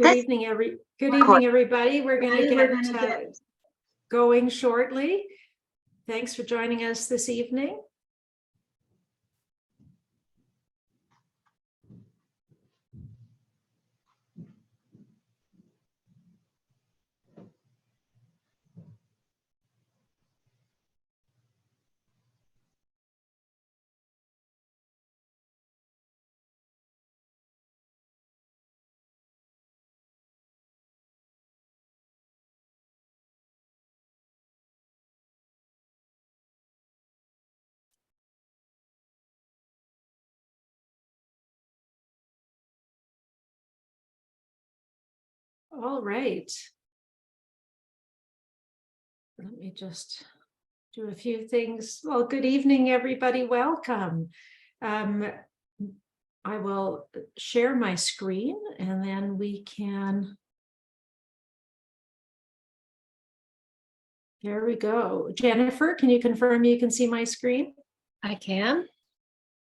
Good evening, everybody. We're going to get going shortly. Thanks for joining us this evening. All right. Let me just do a few things. Well, good evening, everybody. Welcome. I will share my screen and then we can. There we go. Jennifer, can you confirm you can see my screen? I can.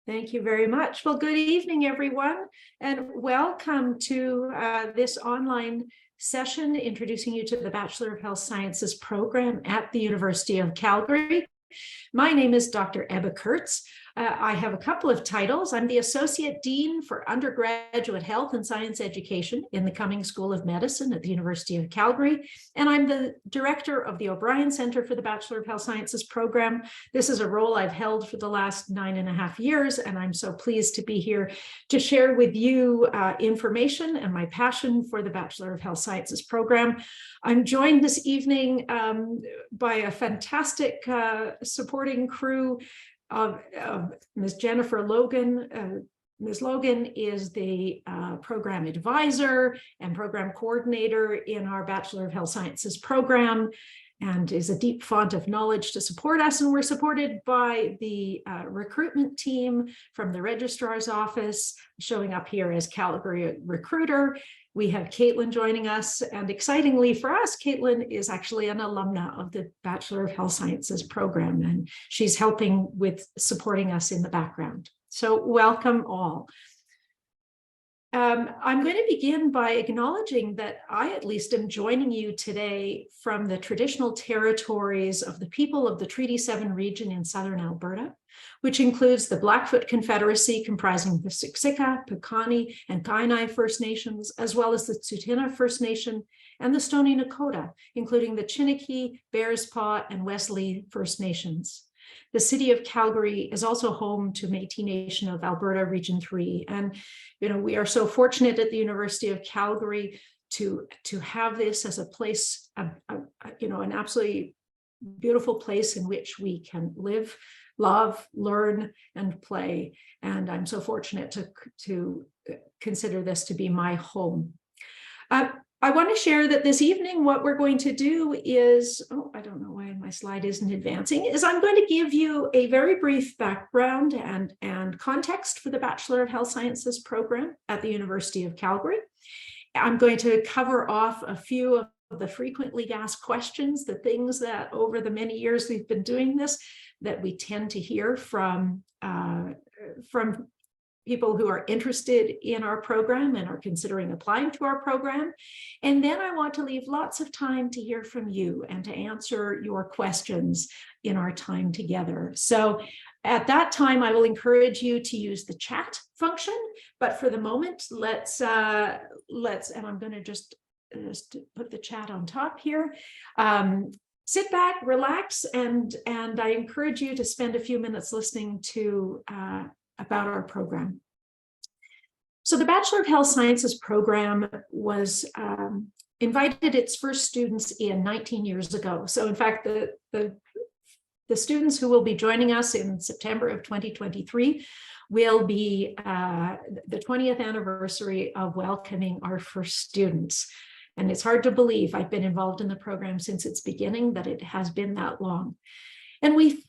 Thank you very much. Well, good evening, everyone, and welcome to this online session introducing you to the Bachelor of Health Sciences program at the University of Calgary. My name is Dr. Ebba Kurtz. I have a couple of titles. I'm the Associate Dean for Undergraduate Health and Science Education in the Cummings School of Medicine at the University of Calgary, and I'm the Director of the O'Brien Center for the Bachelor of Health Sciences program. This is a role I've held for the last 9.5 years, and I'm so pleased to be here to share with you information and my passion for the Bachelor of Health Sciences program. I'm joined this evening by a fantastic supporting crew of Ms. Jennifer Logan. Ms. Logan is the program advisor and program coordinator in our Bachelor of Health Sciences program and is a deep font of knowledge to support us. And we're supported by the recruitment team from the registrar's office, showing up here as Calgary recruiter. We have Caitlin joining us, and excitingly for us, Caitlin is actually an alumna of the Bachelor of Health Sciences program, and she's helping with supporting us in the background. So welcome all. I'm going to begin by acknowledging that I at least am joining you today from the traditional territories of the people of the Treaty 7 region in southern Alberta, which includes the Blackfoot Confederacy comprising the Siksika, Piikani, and Kainai First Nations, as well as the Tsuut'ina First Nation and the Stoney Nakoda, including the Chiniki, Bearspaw, and Wesley First Nations. The city of Calgary is also home to Métis Nation of Alberta Region 3. And, we are so fortunate at the University of Calgary to have this as a place, an absolutely beautiful place in which we can live, love, learn, and play. And I'm so fortunate to consider this to be my home. I want to share that this evening, what we're going to do is, I don't know why my slide isn't advancing, is I'm going to give you a very brief background and context for the Bachelor of Health Sciences program at the University of Calgary. I'm going to cover off a few of the frequently asked questions, the things that over the many years we've been doing this, that we tend to hear from people who are interested in our program and are considering applying to our program. And then I want to leave lots of time to hear from you and to answer your questions in our time together. So at that time, I will encourage you to use the chat function. But for the moment, let's and I'm going to just put the chat on top here. Sit back, relax, and I encourage you to spend a few minutes listening to about our program. So the Bachelor of Health Sciences program was invited its first students in 19 years ago. So in fact, the students who will be joining us in September of 2023 will be the 20th anniversary of welcoming our first students. And it's hard to believe I've been involved in the program since its beginning, that it has been that long. And we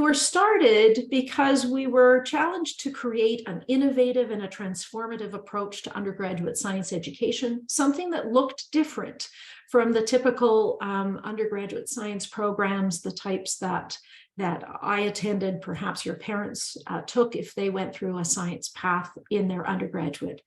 were started because we were challenged to create an innovative and a transformative approach to undergraduate science education, something that looked different from the typical undergraduate science programs, the types that I attended, perhaps your parents took if they went through a science path in their undergraduate.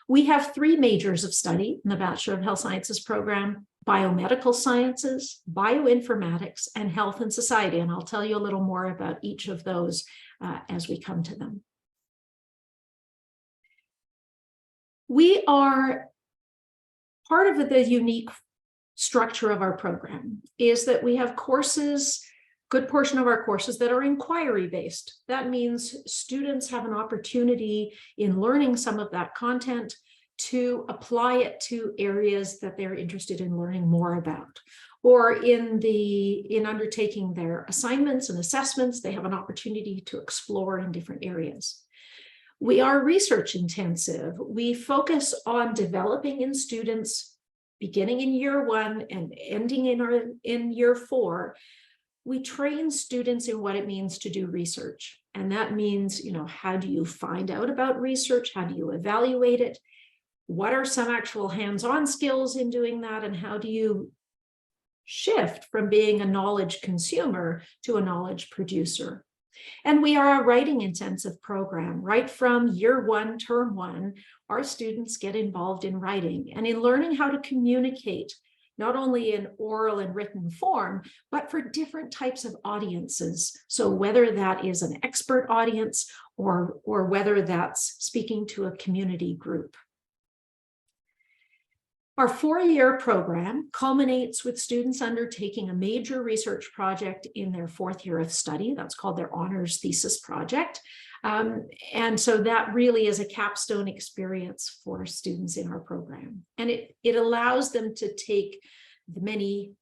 We have 3 majors of study in the Bachelor of Health Sciences program: biomedical sciences, bioinformatics, and health and society. And I'll tell you a little more about each of those as we come to them. We are part of the unique structure of our program is that we have courses, good portion of our courses that are inquiry based. That means students have an opportunity in learning some of that content to apply it to areas that they're interested in learning more about. Or in undertaking their assignments and assessments, they have an opportunity to explore in different areas. We are research intensive. We focus on developing in students, beginning in year 1 and ending in year 4. We train students in what it means to do research. And that means, how do you find out about research? How do you evaluate it? What are some actual hands-on skills in doing that? And how do you shift from being a knowledge consumer to a knowledge producer? And we are a writing intensive program. Right from year 1, term 1, our students get involved in writing and in learning how to communicate, not only in oral and written form, but for different types of audiences. So whether that is an expert audience or whether that's speaking to a community group. Our 4-year program culminates with students undertaking a major research project in their 4th year of study. That's called their honors thesis project. And so that really is a capstone experience for students in our program. And it allows them to take the many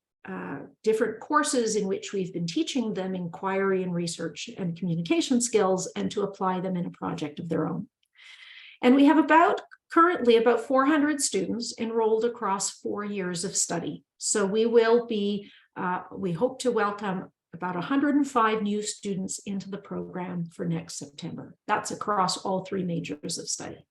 different courses in which we've been teaching them inquiry and research and communication skills and to apply them in a project of their own. And we have currently about 400 students enrolled across 4 years of study. So we hope to welcome about 105 new students into the program for next September. That's across all 3 majors of study.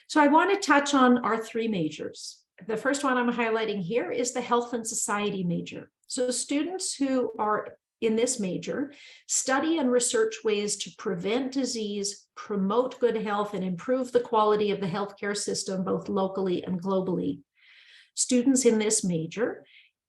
So I want to touch on our 3 majors. The first one I'm highlighting here is the health and society major. So students who are in this major study and research ways to prevent disease, promote good health, and improve the quality of the healthcare system, both locally and globally. Students in this major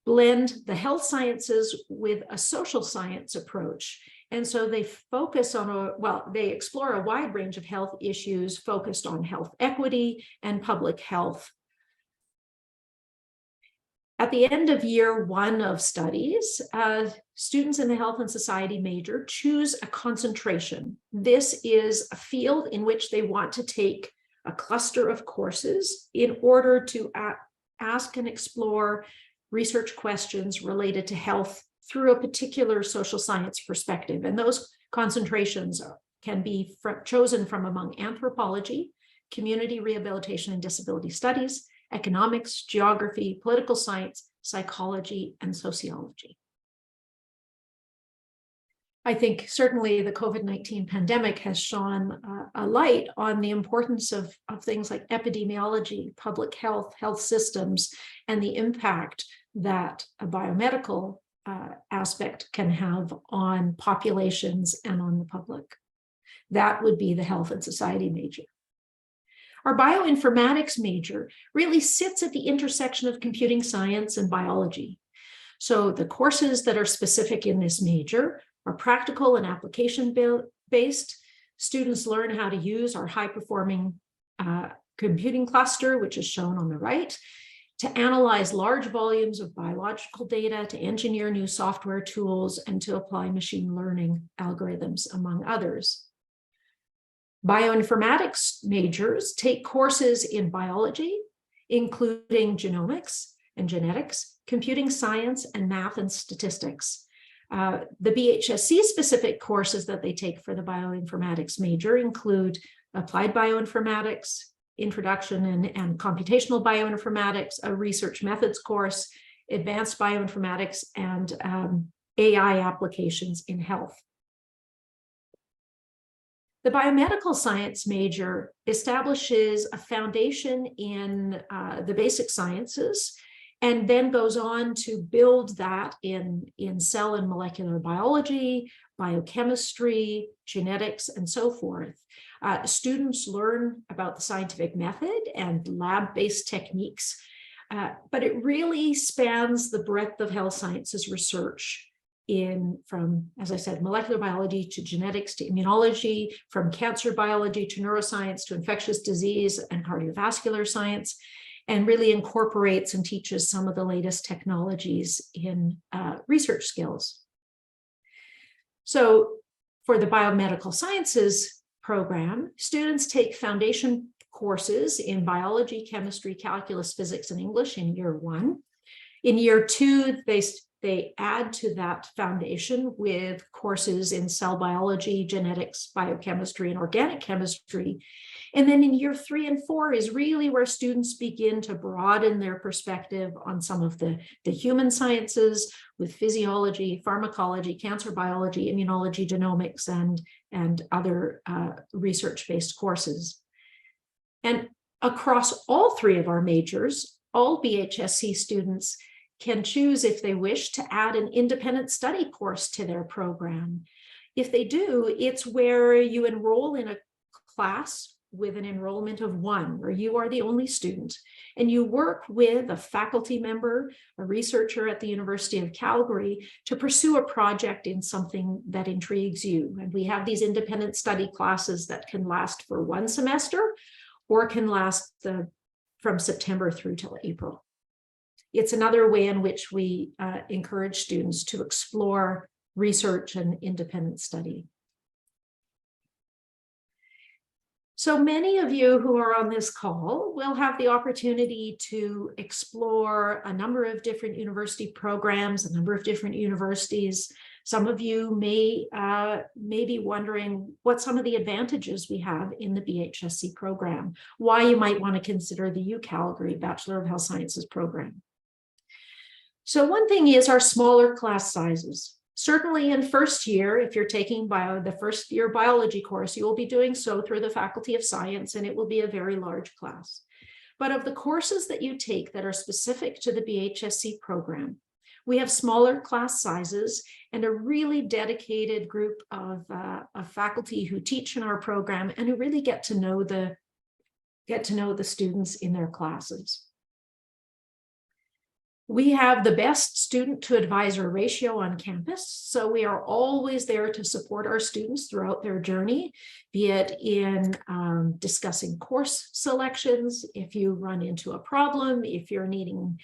blend the health sciences with a social science approach. And so they focus on they explore a wide range of health issues focused on health equity and public health. At the end of year 1 of studies, students in the health and society major choose a concentration. This is a field in which they want to take a cluster of courses in order to ask and explore research questions related to health through a particular social science perspective. And those concentrations can be chosen from among anthropology, community rehabilitation and disability studies, economics, geography, political science, psychology, and sociology. I think certainly the COVID-19 pandemic has shone a light on the importance of things like epidemiology, public health, health systems, and the impact that a biomedical aspect can have on populations and on the public. That would be the health and society major. Our bioinformatics major really sits at the intersection of computing science and biology. So the courses that are specific in this major are practical and application-based. Students learn how to use our high-performing computing cluster, which is shown on the right, to analyze large volumes of biological data, to engineer new software tools, and to apply machine learning algorithms, among others. Bioinformatics majors take courses in biology, including genomics and genetics, computing science, and math and statistics. The BHSC specific courses that they take for the bioinformatics major include applied bioinformatics, introduction and computational bioinformatics, a research methods course, advanced bioinformatics, and AI applications in health. The biomedical science major establishes a foundation in the basic sciences and then goes on to build that in cell and molecular biology, biochemistry, genetics, and so forth. Students learn about the scientific method and lab-based techniques, but it really spans the breadth of health sciences research from, as I said, molecular biology to genetics to immunology, from cancer biology to neuroscience to infectious disease and cardiovascular science, and really incorporates and teaches some of the latest technologies in research skills. So for the biomedical sciences program, students take foundation courses in biology, chemistry, calculus, physics, and English in year 1. In year 2, they add to that foundation with courses in cell biology, genetics, biochemistry, and organic chemistry. And then in year 3 and 4 is really where students begin to broaden their perspective on some of the human sciences with physiology, pharmacology, cancer biology, immunology, genomics, and other research-based courses. And across all 3 of our majors, all BHSC students can choose, if they wish, to add an independent study course to their program. If they do, it's where you enroll in a class with an enrollment of 1, where you are the only student, and you work with a faculty member, a researcher at the University of Calgary to pursue a project in something that intrigues you. And we have these independent study classes that can last for 1 semester or can last from September through till April. It's another way in which we encourage students to explore research and independent study. So many of you who are on this call will have the opportunity to explore a number of different university programs, a number of different universities. Some of you may be wondering what some of the advantages we have in the BHSC program, why you might want to consider the UCalgary Bachelor of Health Sciences program. So one thing is our smaller class sizes. Certainly in first year, if you're taking the first year biology course, you will be doing so through the Faculty of Science, and it will be a very large class. But of the courses that you take that are specific to the BHSC program, we have smaller class sizes and a really dedicated group of faculty who teach in our program and who really get to know the students in their classes. We have the best student to advisor ratio on campus, so we are always there to support our students throughout their journey, be it in discussing course selections, if you run into a problem, if you're needing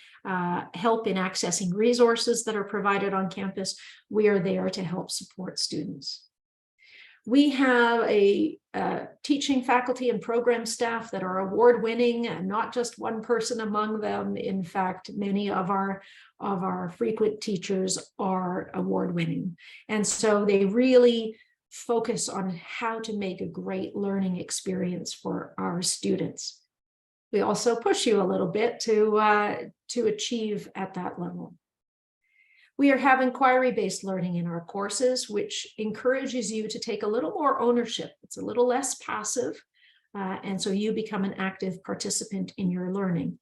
help in accessing resources that are provided on campus, we are there to help support students. We have a teaching faculty and program staff that are award-winning, and not just one person among them. In fact, many of our frequent teachers are award-winning. And so they really focus on how to make a great learning experience for our students. We also push you a little bit to achieve at that level. We have inquiry-based learning in our courses, which encourages you to take a little more ownership. It's a little less passive, and so you become an active participant in your learning.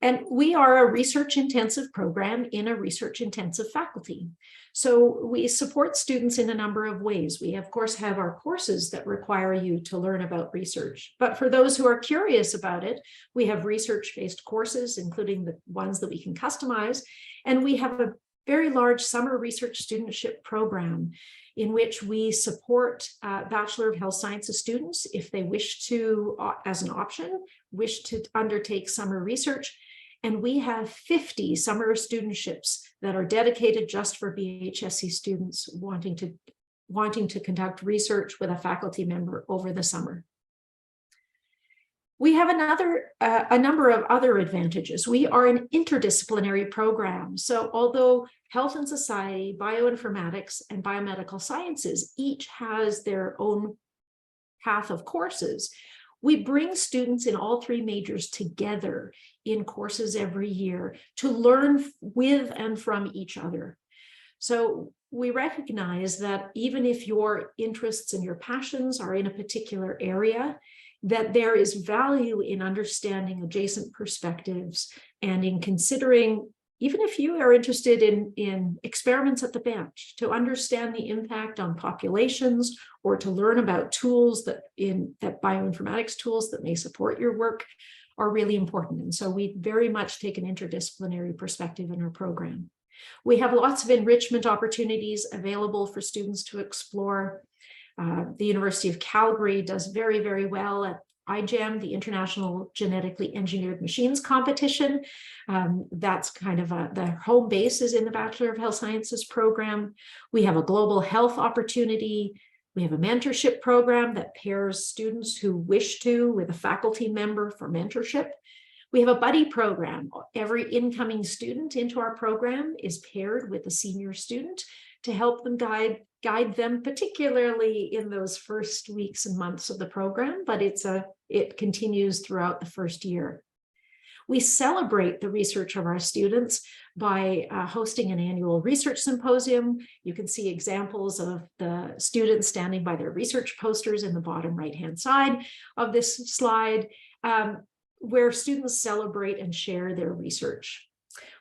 And we are a research-intensive program in a research-intensive faculty. So we support students in a number of ways. We, of course, have our courses that require you to learn about research. But for those who are curious about it, we have research-based courses, including the ones that we can customize. And we have a very large summer research studentship program in which we support Bachelor of Health Sciences students if they wish to, as an option, wish to undertake summer research. And we have 50 summer studentships that are dedicated just for BHSC students wanting to conduct research with a faculty member over the summer. We have a number of other advantages. We are an interdisciplinary program. So although health and society, bioinformatics, and biomedical sciences each has their own path of courses, we bring students in all 3 majors together in courses every year to learn with and from each other. So we recognize that even if your interests and your passions are in a particular area, that there is value in understanding adjacent perspectives and in considering even if you are interested in experiments at the bench, to understand the impact on populations or to learn about tools that bioinformatics tools that may support your work are really important. And so we very much take an interdisciplinary perspective in our program. We have lots of enrichment opportunities available for students to explore. The University of Calgary does very, very well at IGEM, the International Genetically Engineered Machines Competition. That's kind of the home base is in the Bachelor of Health Sciences program. We have a global health opportunity. We have a mentorship program that pairs students who wish to with a faculty member for mentorship. We have a buddy program. Every incoming student into our program is paired with a senior student to help them guide them, particularly in those first weeks and months of the program, but it continues throughout the first year. We celebrate the research of our students by hosting an annual research symposium. You can see examples of the students standing by their research posters in the bottom right-hand side of this slide, where students celebrate and share their research.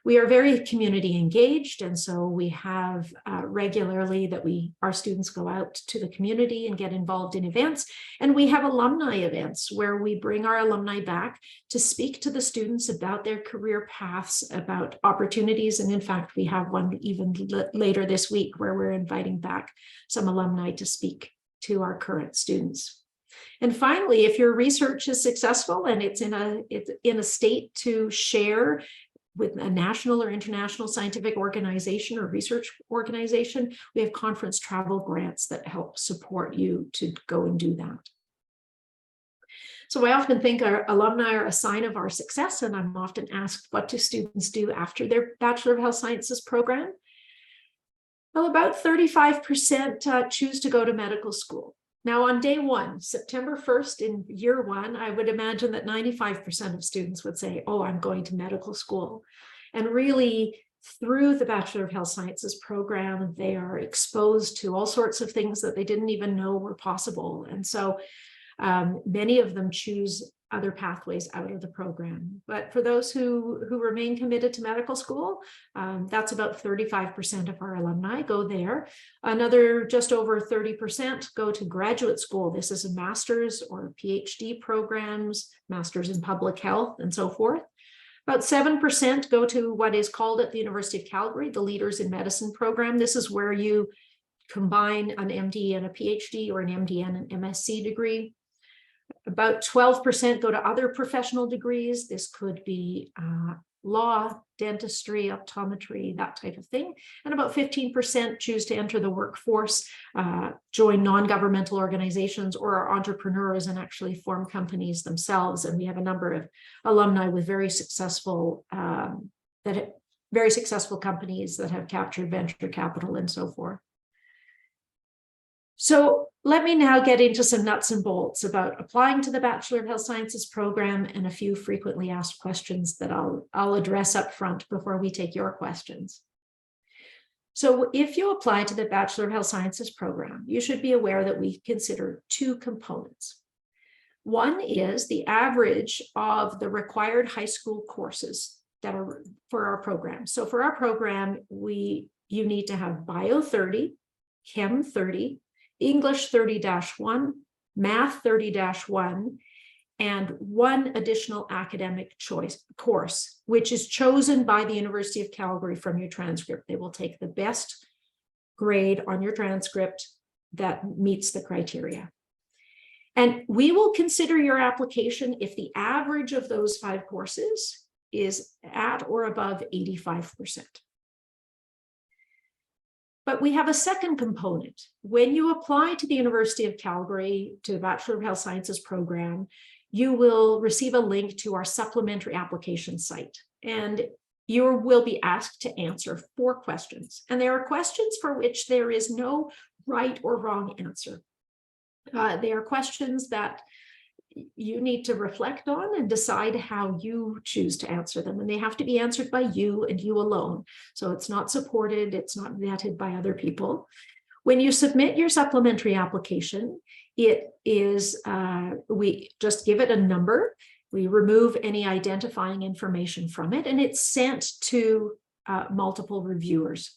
We are very community engaged, and so we have regularly that our students go out to the community and get involved in events, and we have alumni events where we bring our alumni back to speak to the students about their career paths, about opportunities, and in fact we have one even later this week where we're inviting back some alumni to speak to our current students. And finally, if your research is successful and it's in a state to share with a national or international scientific organization or research organization, we have conference travel grants that help support you to go and do that. So I often think our alumni are a sign of our success, and I'm often asked, what do students do after their Bachelor of Health Sciences program? Well, about 35% choose to go to medical school. Now, on day one, September 1st in year one, I would imagine that 95% of students would say, oh, I'm going to medical school. And really, through the Bachelor of Health Sciences program, they are exposed to all sorts of things that they didn't even know were possible. And so many of them choose other pathways out of the program. But for those who remain committed to medical school, that's about 35% of our alumni go there. Another just over 30% go to graduate school. This is a master's or PhD programs, master's in public health and so forth. About 7% go to what is called at the University of Calgary, the Leaders in Medicine program. This is where you combine an MD and a PhD or an MD and an MSc degree. About 12% go to other professional degrees. This could be law, dentistry, optometry, that type of thing. And about 15% choose to enter the workforce, join non-governmental organizations, or are entrepreneurs and actually form companies themselves. And we have a number of alumni with very successful companies that have captured venture capital and so forth. So let me now get into some nuts and bolts about applying to the Bachelor of Health Sciences program and a few frequently asked questions that I'll address up front before we take your questions. So if you apply to the Bachelor of Health Sciences program, you should be aware that we consider two components. One is the average of the required high school courses that are for our program. So for our program, you need to have Bio 30, Chem 30, English 30-1, Math 30-1, and one additional academic choice course, which is chosen by the University of Calgary from your transcript. They will take the best grade on your transcript that meets the criteria. And we will consider your application if the average of those 5 courses is at or above 85%. But we have a second component. When you apply to the University of Calgary to the Bachelor of Health Sciences program, you will receive a link to our supplementary application site. And you will be asked to answer 4 questions. And there are questions for which there is no right or wrong answer. They are questions that you need to reflect on and decide how you choose to answer them. And they have to be answered by you and you alone. So it's not supported, it's not vetted by other people. When you submit your supplementary application, it is, we just give it a number. We remove any identifying information from it, and it's sent to multiple reviewers.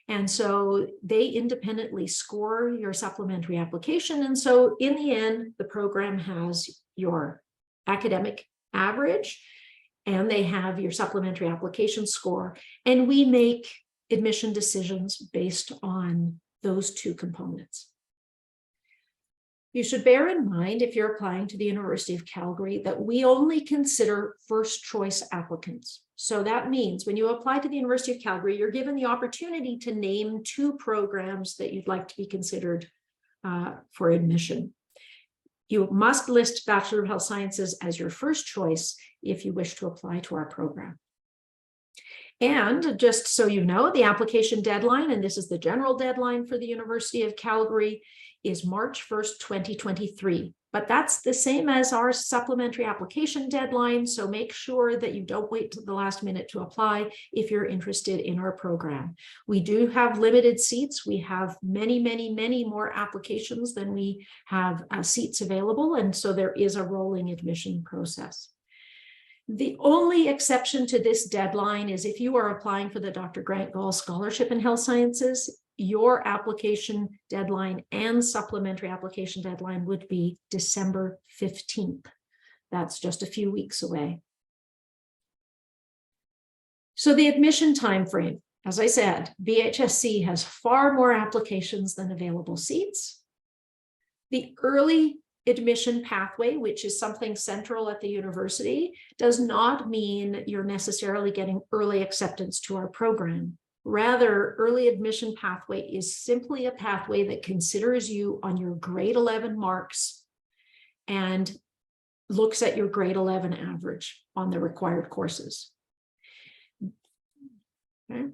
And so they independently score your supplementary application. And so in the end, the program has your academic average and they have your supplementary application score. And we make admission decisions based on those two components. You should bear in mind, if you're applying to the University of Calgary, that we only consider first choice applicants. So that means when you apply to the University of Calgary, you're given the opportunity to name 2 programs that you'd like to be considered for admission. You must list Bachelor of Health Sciences as your first choice if you wish to apply to our program. And just so you know, the application deadline, and this is the general deadline for the University of Calgary, is March 1st, 2023. But that's the same as our supplementary application deadline. So make sure that you don't wait till the last minute to apply if you're interested in our program. We do have limited seats. We have many, many, many more applications than we have seats available. And so there is a rolling admission process. The only exception to this deadline is if you are applying for the Dr. Grant Gall Scholarship in Health Sciences, your application deadline and supplementary application deadline would be December 15th. That's just a few weeks away. So the admission timeframe, as I said, BHSC has far more applications than available seats. The early admission pathway, which is something central at the university, does not mean you're necessarily getting early acceptance to our program. Rather, early admission pathway is simply a pathway that considers you on your grade 11 marks and looks at your grade 11 average on the required courses. Okay.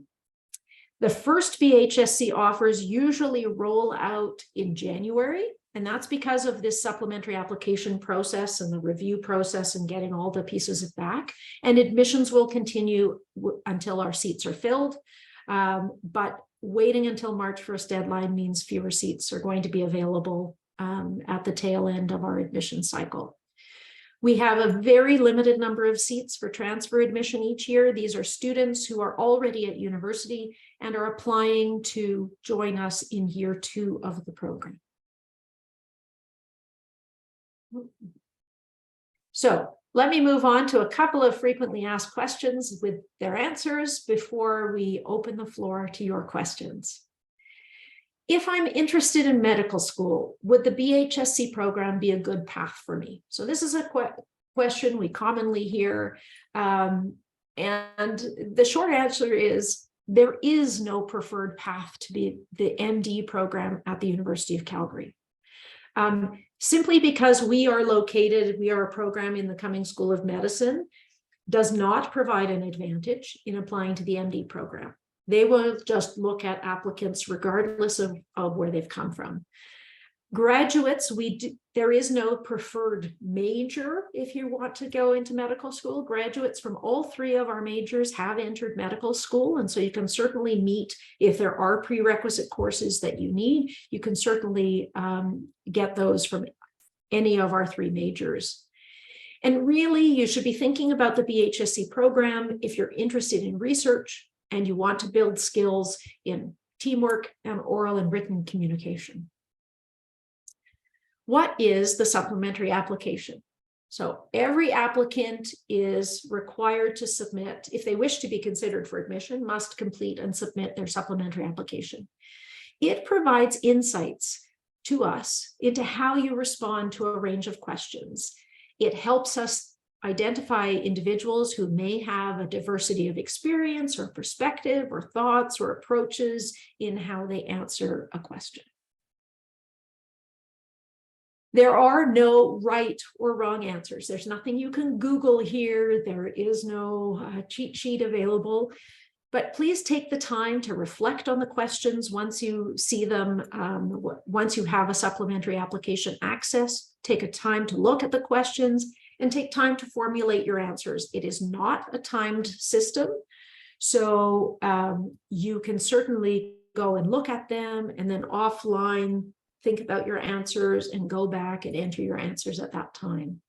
The first BHSC offers usually roll out in January, and that's because of this supplementary application process and the review process and getting all the pieces back. And admissions will continue until our seats are filled. But waiting until March 1st deadline means fewer seats are going to be available at the tail end of our admission cycle. We have a very limited number of seats for transfer admission each year. These are students who are already at university and are applying to join us in year 2 of the program. So let me move on to a couple of frequently asked questions with their answers before we open the floor to your questions. If I'm interested in medical school, would the BHSC program be a good path for me? So this is a question we commonly hear. And the short answer is there is no preferred path to be the MD program at the University of Calgary. Simply because we are a program in the Cummings School of Medicine, does not provide an advantage in applying to the MD program. They will just look at applicants regardless of where they've come from. Graduates, there is no preferred major if you want to go into medical school. Graduates from all 3 of our majors have entered medical school, and so you can certainly meet, if there are prerequisite courses that you need, you can certainly get those from any of our 3 majors. And really, you should be thinking about the BHSC program if you're interested in research and you want to build skills in teamwork and oral and written communication. What is the supplementary application? So every applicant is required to submit, if they wish to be considered for admission, must complete and submit their supplementary application. It provides insights to us into how you respond to a range of questions. It helps us identify individuals who may have a diversity of experience or perspective or thoughts or approaches in how they answer a question. There are no right or wrong answers. There's nothing you can Google here. There is no cheat sheet available. But please take the time to reflect on the questions once you see them, once you have a supplementary application access. Take a time to look at the questions and take time to formulate your answers. It is not a timed system, so you can certainly go and look at them and then offline think about your answers and go back and enter your answers at that time.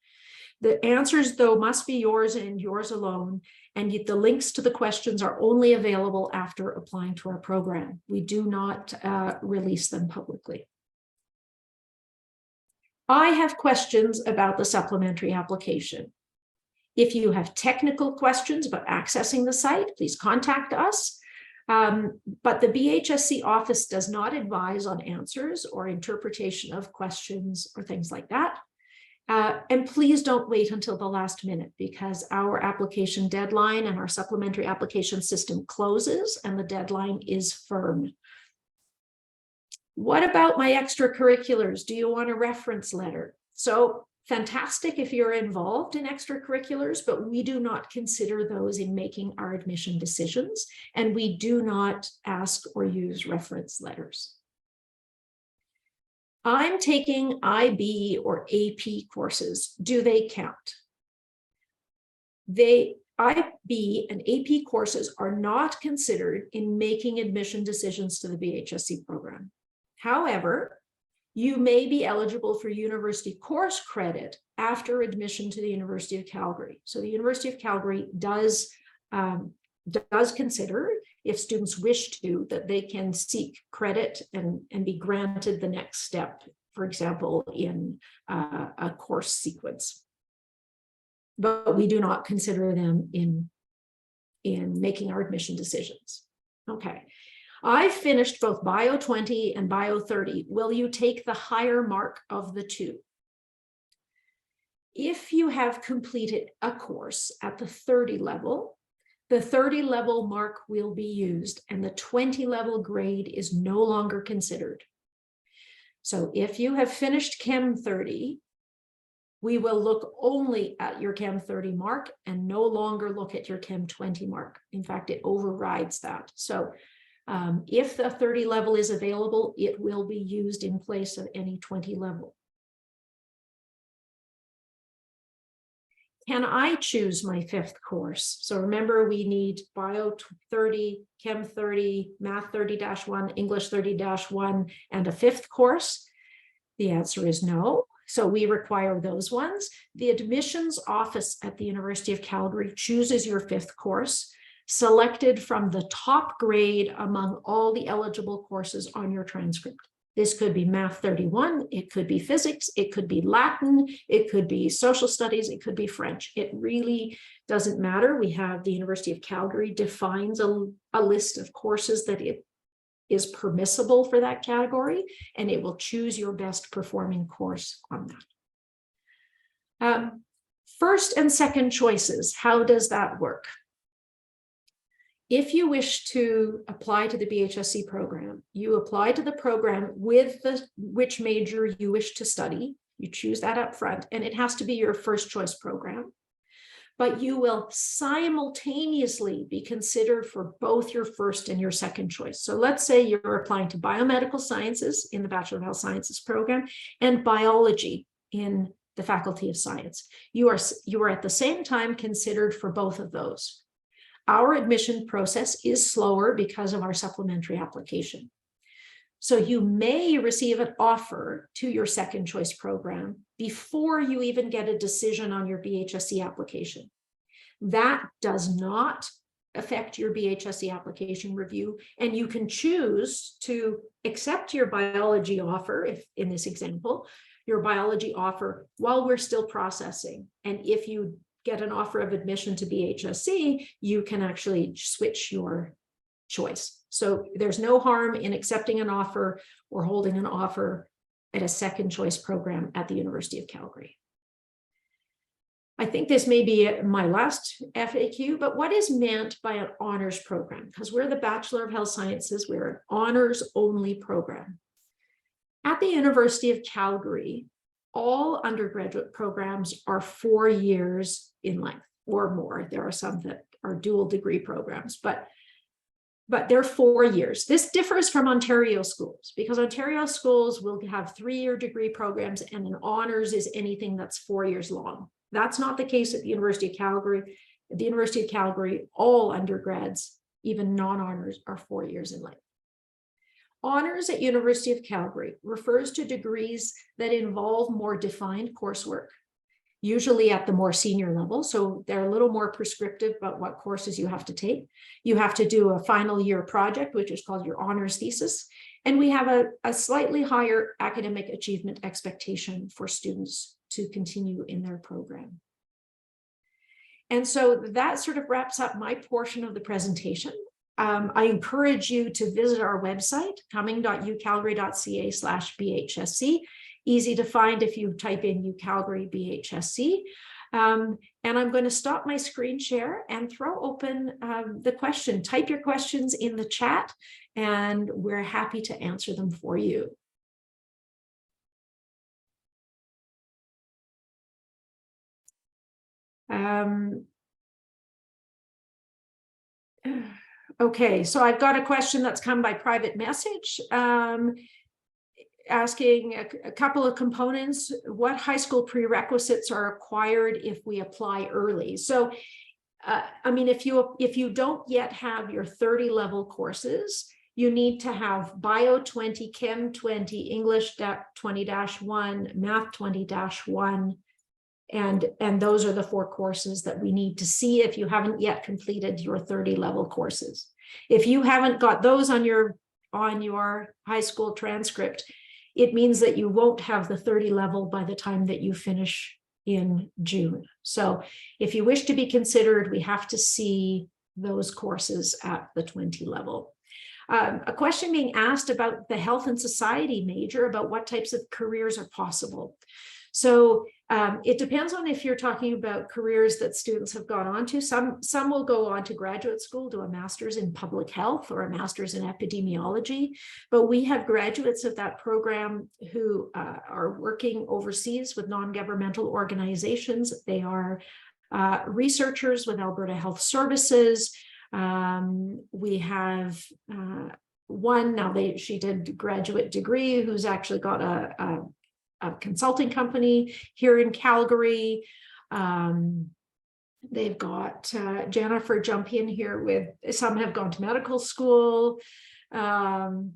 The answers, though, must be yours and yours alone, and the links to the questions are only available after applying to our program. We do not release them publicly. I have questions about the supplementary application. If you have technical questions about accessing the site, please contact us. But the BHSC office does not advise on answers or interpretation of questions or things like that. And please don't wait until the last minute, because our application deadline and our supplementary application system closes and the deadline is firm. What about my extracurriculars? Do you want a reference letter? So fantastic if you're involved in extracurriculars, but we do not consider those in making our admission decisions, and we do not ask or use reference letters. I'm taking IB or AP courses. Do they count? IB and AP courses are not considered in making admission decisions to the BHSC program. However, you may be eligible for university course credit after admission to the University of Calgary. So the University of Calgary does consider, if students wish to, that they can seek credit and be granted the next step, for example, in a course sequence. But we do not consider them in making our admission decisions. Okay. I finished both Bio 20 and Bio 30. Will you take the higher mark of the two? If you have completed a course at the 30 level, the 30 level mark will be used and the 20 level grade is no longer considered. So if you have finished Chem 30, we will look only at your Chem 30 mark and no longer look at your Chem 20 mark. In fact, it overrides that. So if the 30 level is available, it will be used in place of any 20 level. Can I choose my fifth course? So remember, we need Bio 30, Chem 30, Math 30-1, English 30-1, and a fifth course. The answer is no. So we require those ones. The admissions office at the University of Calgary chooses your fifth course, selected from the top grade among all the eligible courses on your transcript. This could be Math 31, it could be physics, it could be Latin, it could be social studies, it could be French. It really doesn't matter. We have the University of Calgary defines a list of courses that it is permissible for that category, and it will choose your best performing course on that. First and second choices, how does that work? If you wish to apply to the BHSC program, you apply to the program with which major you wish to study. You choose that up front, and it has to be your first choice program. But you will simultaneously be considered for both your first and your second choice. So let's say you're applying to biomedical sciences in the Bachelor of Health Sciences program and biology in the Faculty of Science. You are at the same time considered for both of those. Our admission process is slower because of our supplementary application. So you may receive an offer to your second choice program before you even get a decision on your BHSC application. That does not affect your BHSC application review, and you can choose to accept your biology offer, if in this example, your biology offer while we're still processing. And if you get an offer of admission to BHSC, you can actually switch your choice. So there's no harm in accepting an offer or holding an offer at a second choice program at the University of Calgary. I think this may be my last FAQ, but what is meant by an honors program? Because we're the Bachelor of Health Sciences, we're an honors only program. At the University of Calgary, all undergraduate programs are 4 years in length or more. There are some that are dual degree programs, but they're 4 years. This differs from Ontario schools because Ontario schools will have 3-year degree programs, and an honors is anything that's 4 years long. That's not the case at the University of Calgary. At the University of Calgary, all undergrads, even non-honors, are 4 years in length. Honors at University of Calgary refers to degrees that involve more defined coursework. usually at the more senior level. So they're a little more prescriptive about what courses you have to take. You have to do a final year project, which is called your honors thesis. And we have a slightly higher academic achievement expectation for students to continue in their program. And so that sort of wraps up my portion of the presentation. I encourage you to visit our website, coming.ucalgary.ca/BHSC. Easy to find if you type in UCalgary BHSC. And I'm going to stop my screen share and throw open the question. Type your questions in the chat, and we're happy to answer them for you. Okay, so I've got a question that's come by private message. Asking a couple of components. What high school prerequisites are required if we apply early? So, I mean, if you don't yet have your 30 level courses, you need to have Bio 20, Chem 20, English 20-1, Math 20-1, and those are the 4 courses that we need to see if you haven't yet completed your 30 level courses. If you haven't got those on your high school transcript, it means that you won't have the 30 level by the time that you finish in June. So if you wish to be considered, we have to see those courses at the 20 level. A question being asked about the health and society major, about what types of careers are possible. So it depends on if you're talking about careers that students have gone on to. Some will go on to graduate school, do a master's in public health or a master's in epidemiology. But we have graduates of that program who are working overseas with non-governmental organizations. They are researchers with Alberta Health Services. We have one now. She did graduate degree who's actually got a consulting company here in Calgary. They've got Jennifer jump in here with some have gone to medical school. So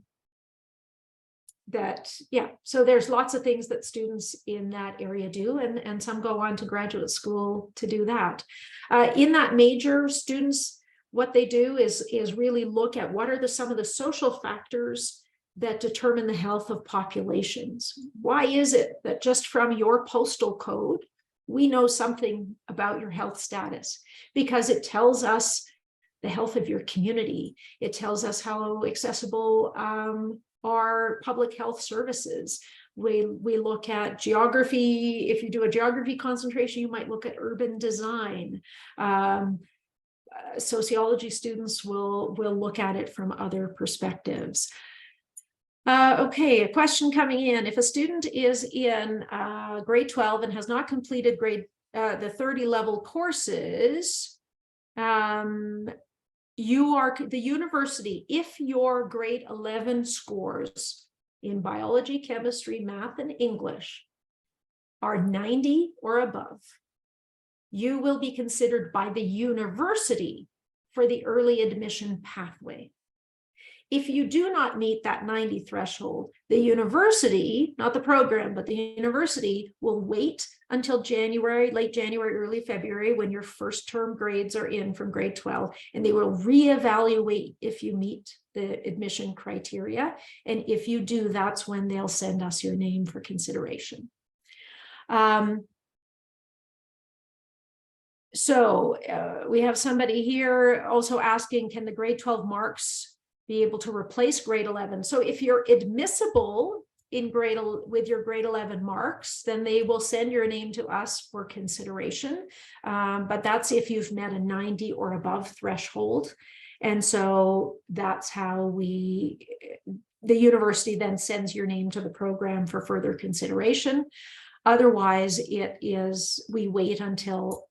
there's lots of things that students in that area do, and some go on to graduate school to do that. In that major, students, what they do is really look at what are some of the social factors that determine the health of populations. Why is it that just from your postal code, we know something about your health status? Because it tells us the health of your community. It tells us how accessible are public health services. We look at geography. If you do a geography concentration, you might look at urban design. Sociology students will look at it from other perspectives. Okay, a question coming in. If a student is in grade 12 and has not completed the 30 level courses, you are the university, if your grade 11 scores in biology, chemistry, math, and English are 90 or above, you will be considered by the university for the early admission pathway. If you do not meet that 90 threshold, the university, not the program, but the university will wait until January, late January, early February, when your first term grades are in from grade 12, and they will reevaluate if you meet the admission criteria. And if you do, that's when they'll send us your name for consideration. So we have somebody here also asking, can the grade 12 marks be able to replace grade 11? So if you're admissible in with your grade 11 marks, then they will send your name to us for consideration. But that's if you've met a 90 or above threshold. And so that's how the university then sends your name to the program for further consideration. Otherwise, we wait until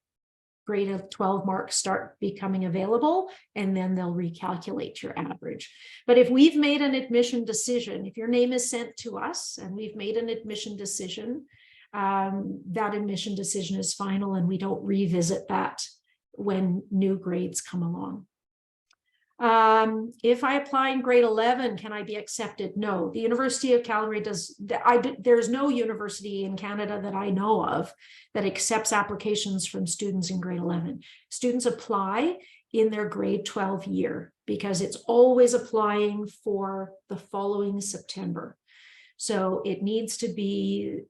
grade 12 marks start becoming available, and then they'll recalculate your average. But if we've made an admission decision, if your name is sent to us and we've made an admission decision, that admission decision is final, and we don't revisit that when new grades come along. If I apply in grade 11, can I be accepted? No, the University of Calgary there's no university in Canada that I know of that accepts applications from students in grade 11. Students apply in their grade 12 year because it's always applying for the following September. So it needs to be,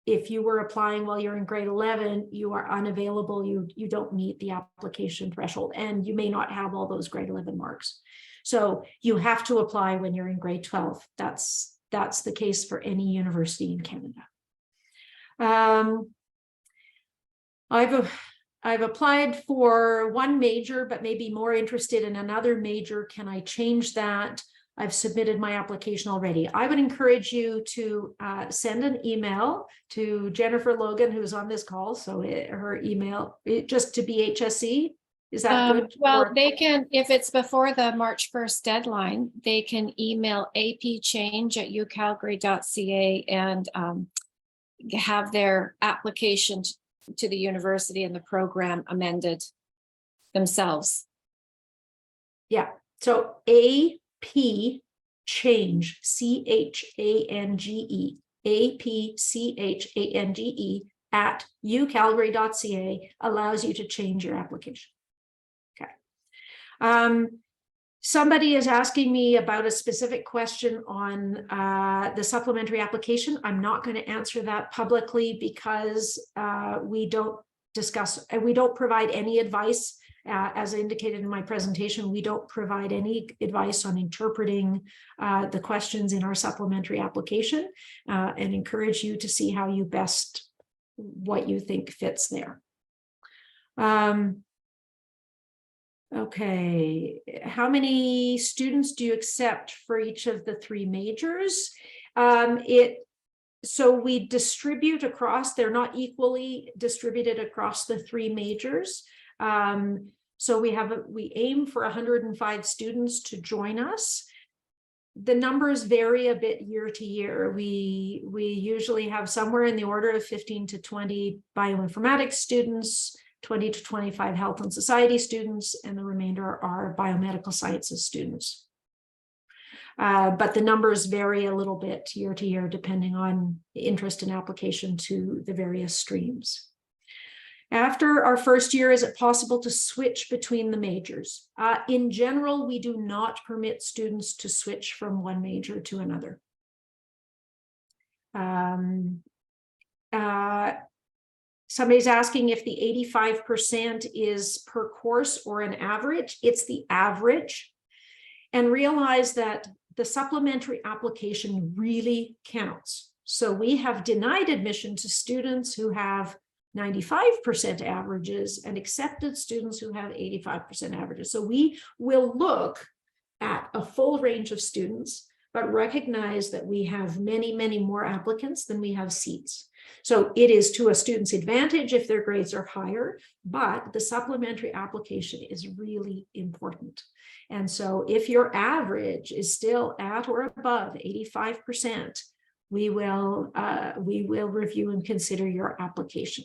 if you were applying while you're in grade 11, you are unavailable, you don't meet the application threshold, and you may not have all those grade 11 marks. So you have to apply when you're in grade 12. That's the case for any university in Canada. I've applied for one major, but maybe more interested in another major. Can I change that? I've submitted my application already. I would encourage you to send an email to Jennifer Logan, who's on this call. So her email, just to BHSC. Is that good? Well, they can, if it's before the March 1st deadline, they can email apchange@ucalgary.ca and have their application to the university and the program amended themselves. Yeah. So AP change, CHANGE, APCHANGE at UCalgary.ca allows you to change your application. Okay. Somebody is asking me about a specific question on the supplementary application. I'm not going to answer that publicly because we don't provide any advice. As indicated in my presentation, we don't provide any advice on interpreting the questions in our supplementary application, and encourage you to see how you best, what you think fits there. Okay, how many students do you accept for each of the three majors? So we distribute across, they're not equally distributed across the three majors. So we aim for 105 students to join us. The numbers vary a bit year to year. We usually have somewhere in the order of 15 to 20 bioinformatics students, 20 to 25 health and society students, and the remainder are biomedical sciences students. But the numbers vary a little bit year to year, depending on interest and application to the various streams. After our first year, is it possible to switch between the majors? In general, we do not permit students to switch from one major to another. Somebody's asking if the 85% is per course or an average. It's the average. And realize that the supplementary application really counts. So we have denied admission to students who have 95% averages and accepted students who have 85% averages. So we will look at a full range of students, but recognize that we have many, many more applicants than we have seats. So it is to a student's advantage if their grades are higher, but the supplementary application is really important. And so if your average is still at or above 85%, we will review and consider your application.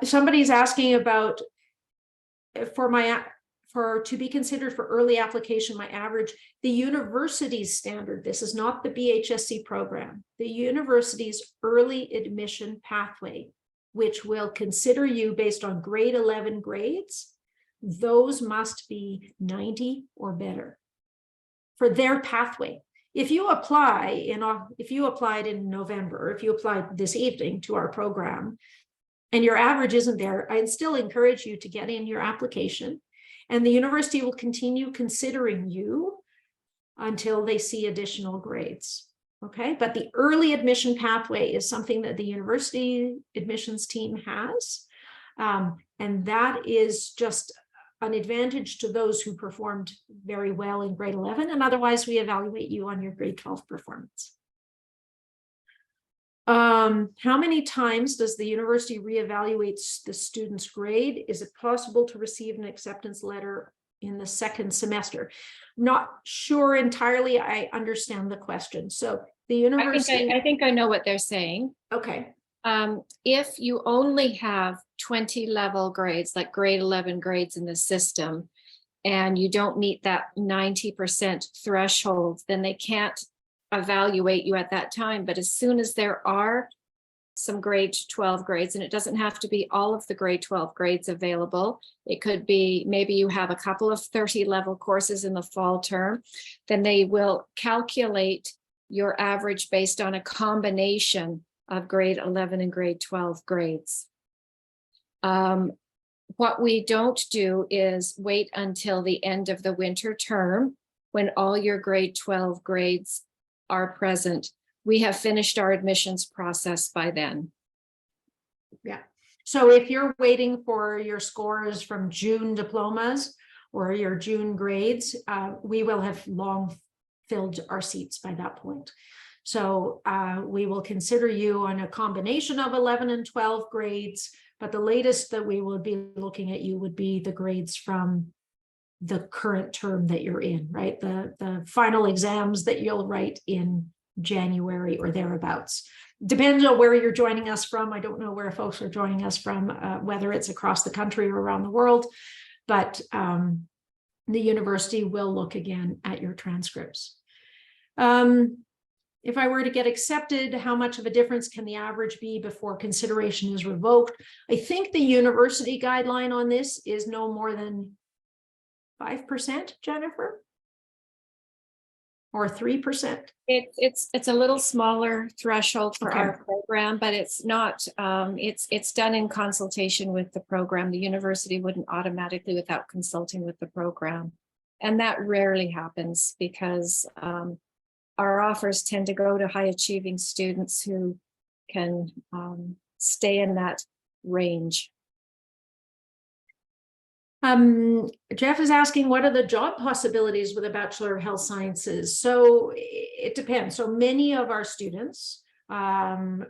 Somebody's asking about to be considered for early application, my average, the university's standard, this is not the BHSC program, the university's early admission pathway, which will consider you based on grade 11 grades, those must be 90 or better for their pathway. If you applied in November, if you applied this evening to our program, and your average isn't there, I'd still encourage you to get in your application, and the university will continue considering you until they see additional grades. Okay, but the early admission pathway is something that the university admissions team has, and that is just an advantage to those who performed very well in grade 11, and otherwise we evaluate you on your grade 12 performance. How many times does the university reevaluate the student's grade? Is it possible to receive an acceptance letter in the second semester? I'm not sure entirely I understand the question. So the university— I think I know what they're saying. Okay. If you only have 20 level grades, like grade 11 grades in the system, and you don't meet that 90% threshold, then they can't evaluate you at that time. But as soon as there are some grade 12 grades, and it doesn't have to be all of the grade 12 grades available. It could be maybe you have a couple of 30 level courses in the fall term, then they will calculate your average based on a combination of grade 11 and grade 12 grades. What we don't do is wait until the end of the winter term when all your grade 12 grades are present. We have finished our admissions process by then. Yeah. So if you're waiting for your scores from June diplomas or your June grades, we will have long filled our seats by that point. So we will consider you on a combination of 11 and 12 grades, but the latest that we will be looking at you would be the grades from the current term that you're in, right? The final exams that you'll write in January or thereabouts. Depends on where you're joining us from. I don't know where folks are joining us from, whether it's across the country or around the world, but the university will look again at your transcripts. If I were to get accepted, how much of a difference can the average be before consideration is revoked? I think the university guideline on this is no more than 5%, Jennifer? Or 3%? It's a little smaller threshold for our program, but it's not, it's done in consultation with the program. The university wouldn't automatically without consulting with the program. And that rarely happens because our offers tend to go to high achieving students who can stay in that range. Jeff is asking, what are the job possibilities with a Bachelor of Health Sciences? So it depends. So many of our students could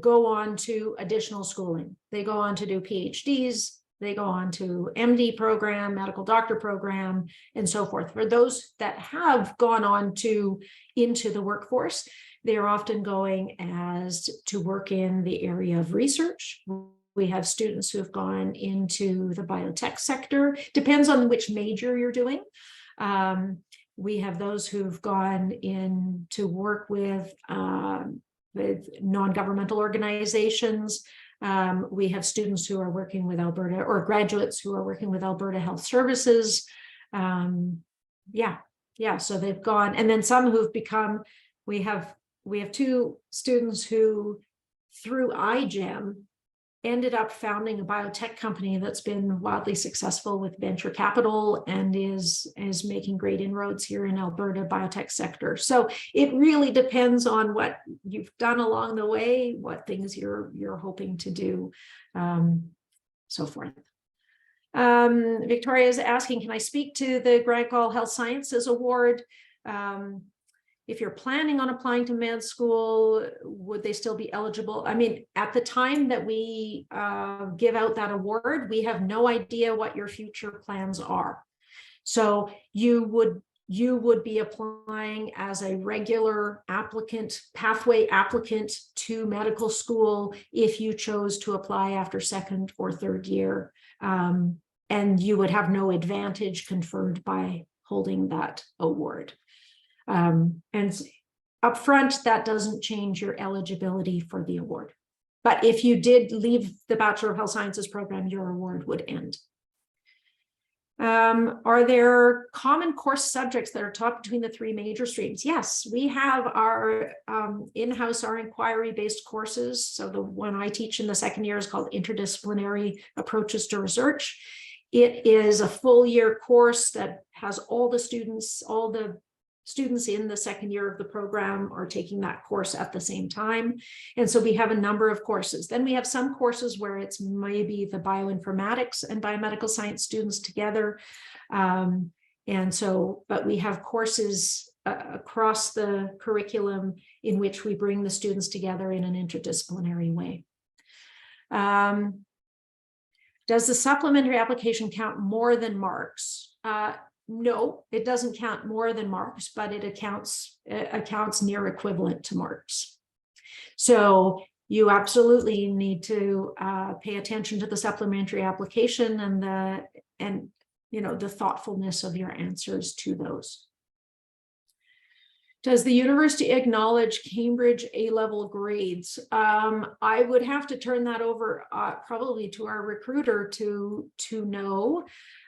go on to additional schooling. They go on to do PhDs, they go on to MD program, medical doctor program, and so forth. For those that have gone on to into the workforce, they're often going as to work in the area of research. We have students who have gone into the biotech sector. Depends on which major you're doing. We have those who've gone in to work with non-governmental organizations. We have students who are working with Alberta, or graduates who are working with Alberta Health Services. So they've gone, and then some who've become, we have 2 students who through iGEM ended up founding a biotech company that's been wildly successful with venture capital and is making great inroads here in Alberta biotech sector. So it really depends on what you've done along the way, what things you're hoping to do, so forth. Victoria is asking, can I speak to the Grand Call Health Sciences Award? If you're planning on applying to med school, would they still be eligible? I mean, at the time that we give out that award, we have no idea what your future plans are. So you would be applying as a regular applicant, pathway applicant to medical school if you chose to apply after 2nd or 3rd year. And you would have no advantage conferred by holding that award. And upfront, that doesn't change your eligibility for the award. But if you did leave the Bachelor of Health Sciences program, your award would end. Are there common course subjects that are taught between the 3 major streams? Yes, we have our in-house, our inquiry-based courses. So the one I teach in the 2nd year is called Interdisciplinary Approaches to Research. It is a full year course that has all the students in the 2nd year of the program are taking that course at the same time. And so we have a number of courses. Then we have some courses where it's maybe the bioinformatics and biomedical science students together. But we have courses across the curriculum in which we bring the students together in an interdisciplinary way. Does the supplementary application count more than marks? No, it doesn't count more than marks, but it accounts near equivalent to marks. So you absolutely need to pay attention to the supplementary application and the thoughtfulness of your answers to those. Does the university acknowledge Cambridge A-level grades? I would have to turn that over probably to our recruiter to know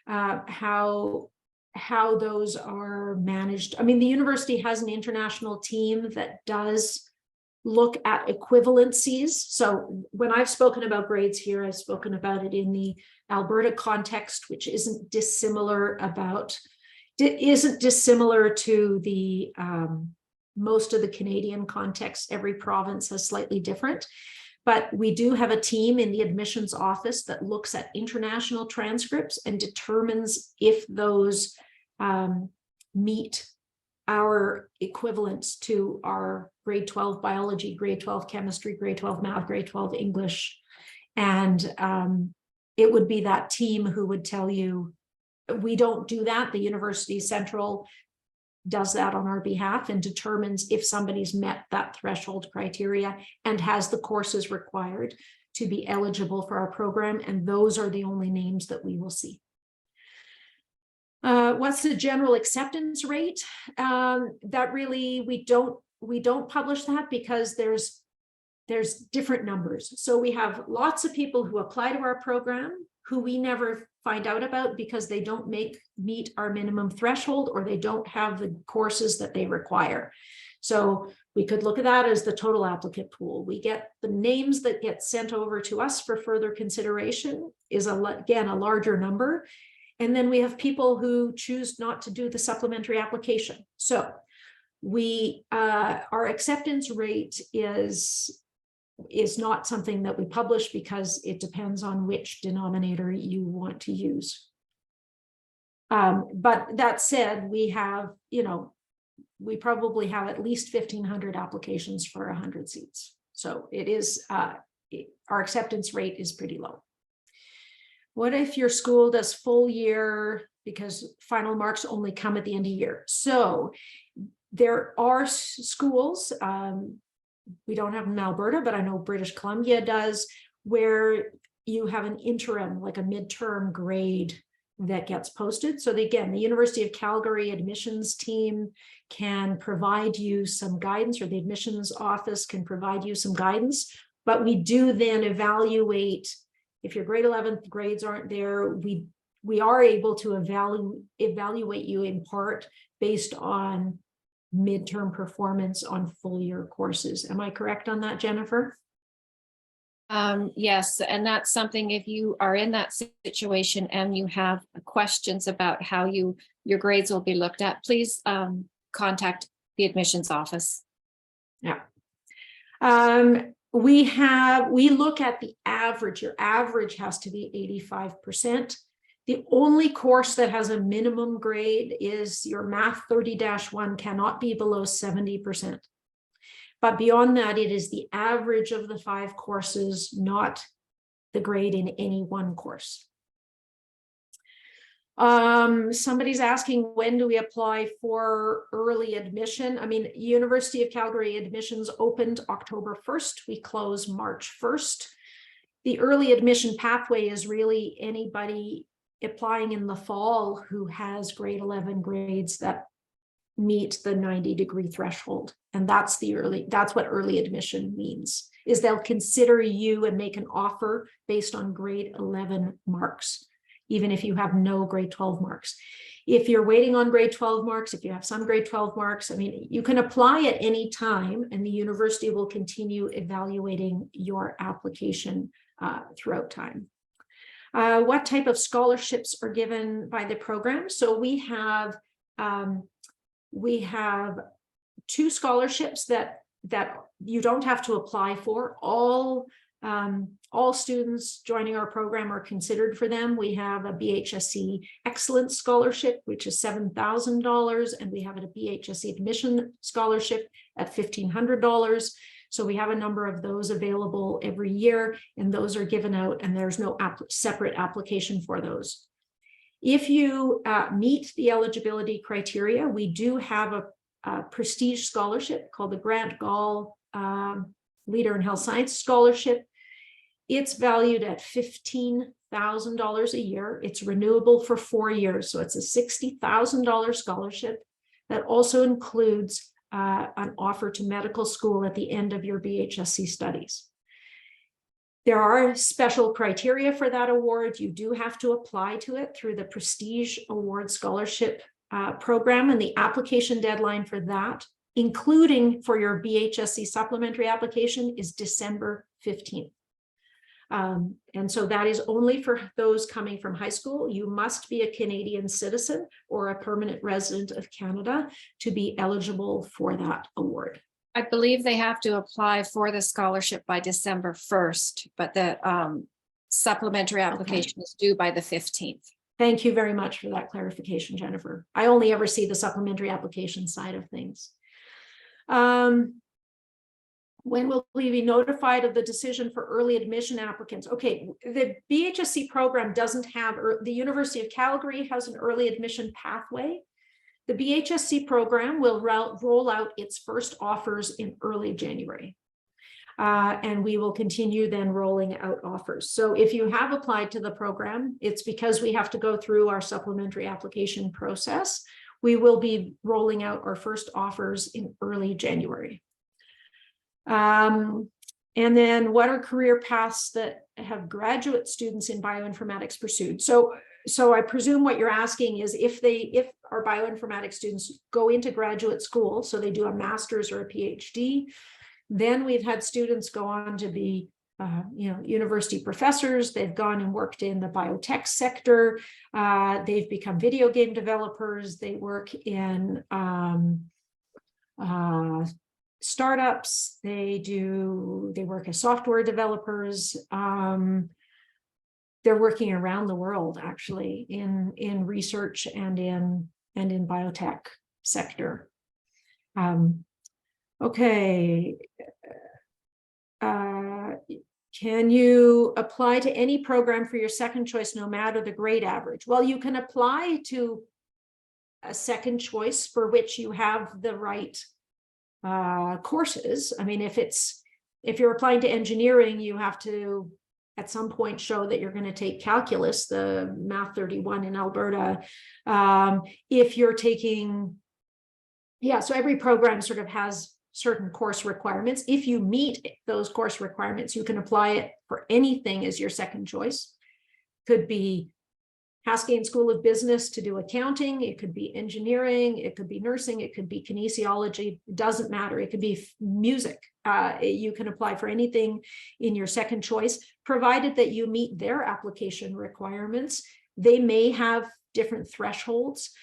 how those are managed. I mean, the university has an international team that does look at equivalencies. So when I've spoken about grades here, I've spoken about it in the Alberta context, which isn't dissimilar to the most of the Canadian context. Every province has slightly different, but we do have a team in the admissions office that looks at international transcripts and determines if those meet our equivalents to our grade 12 biology, grade 12 chemistry, grade 12 math, grade 12 English. And it would be that team who would tell you. We don't do that. The University Central does that on our behalf and determines if somebody's met that threshold criteria and has the courses required to be eligible for our program. And those are the only names that we will see. What's the general acceptance rate? That really, we don't publish that because there's different numbers. So we have lots of people who apply to our program who we never find out about because they don't meet our minimum threshold or they don't have the courses that they require. So we could look at that as the total applicant pool. We get the names that get sent over to us for further consideration is again a larger number. And then we have people who choose not to do the supplementary application. So our acceptance rate is not something that we publish because it depends on which denominator you want to use. But that said, we probably have at least 1,500 applications for 100 seats. So it is, our acceptance rate is pretty low. What if your school does full year because final marks only come at the end of year? So there are schools, we don't have them in Alberta, but I know British Columbia does, where you have an interim, like a midterm grade that gets posted. So again, the University of Calgary admissions team can provide you some guidance, or the admissions office can provide you some guidance, but we do then evaluate. If your grade 11 grades aren't there, we are able to evaluate you in part based on midterm performance on full year courses. Am I correct on that, Jennifer? Yes, and that's something, if you are in that situation and you have questions about how your grades will be looked at, please contact the admissions office. Yeah. We look at the average. Your average has to be 85%. The only course that has a minimum grade is your Math 30-1 cannot be below 70%. But beyond that, it is the average of the 5 courses, not the grade in any one course. Somebody's asking, when do we apply for early admission? I mean, University of Calgary admissions opened October 1st. We close March 1st. The early admission pathway is really anybody applying in the fall who has grade 11 grades that meet the 90-degree threshold. And that's what early admission means, is they'll consider you and make an offer based on grade 11 marks, even if you have no grade 12 marks. If you're waiting on grade 12 marks, if you have some grade 12 marks, I mean, you can apply at any time and the university will continue evaluating your application throughout time. What type of scholarships are given by the program? So we have 2 scholarships that you don't have to apply for. All students joining our program are considered for them. We have a BHSC Excellence Scholarship, which is $7,000, and we have a BHSC Admission Scholarship at $1,500. So we have a number of those available every year, and those are given out, and there's no separate application for those. If you meet the eligibility criteria, we do have a prestige scholarship called the Grant Gall Leader in Health Science Scholarship. It's valued at $15,000 a year. It's renewable for 4 years. So it's a $60,000 scholarship that also includes an offer to medical school at the end of your BHSC studies. There are special criteria for that award. You do have to apply to it through the Prestige Award Scholarship program, and the application deadline for that, including for your BHSC supplementary application, is December 15th. And so that is only for those coming from high school. You must be a Canadian citizen or a permanent resident of Canada to be eligible for that award. I believe they have to apply for the scholarship by December 1st, but the supplementary application is due by the 15th. Thank you very much for that clarification, Jennifer. I only ever see the supplementary application side of things. When will we be notified of the decision for early admission applicants? Okay, the BHSC program doesn't have, the University of Calgary has an early admission pathway. The BHSC program will roll out its first offers in early January. And we will continue then rolling out offers. So if you have applied to the program, it's because we have to go through our supplementary application process. We will be rolling out our first offers in early January. And then what are career paths that have graduate students in bioinformatics pursued? So I presume what you're asking is if our bioinformatics students go into graduate school, so they do a master's or a PhD, then we've had students go on to be university professors. They've gone and worked in the biotech sector. They've become video game developers. They work in startups. They work as software developers. They're working around the world actually in research and in biotech sector. Okay. Can you apply to any program for your second choice no matter the grade average? Well, you can apply to a second choice for which you have the right courses. I mean, if you're applying to engineering, you have to at some point show that you're going to take calculus, the Math 31 in Alberta. If you're taking, so every program sort of has certain course requirements. If you meet those course requirements, you can apply it for anything as your second choice. Could be Haskayne School of Business to do accounting. It could be engineering. It could be nursing. It could be kinesiology. It doesn't matter. It could be music. You can apply for anything in your second choice, provided that you meet their application requirements. They may have different thresholds.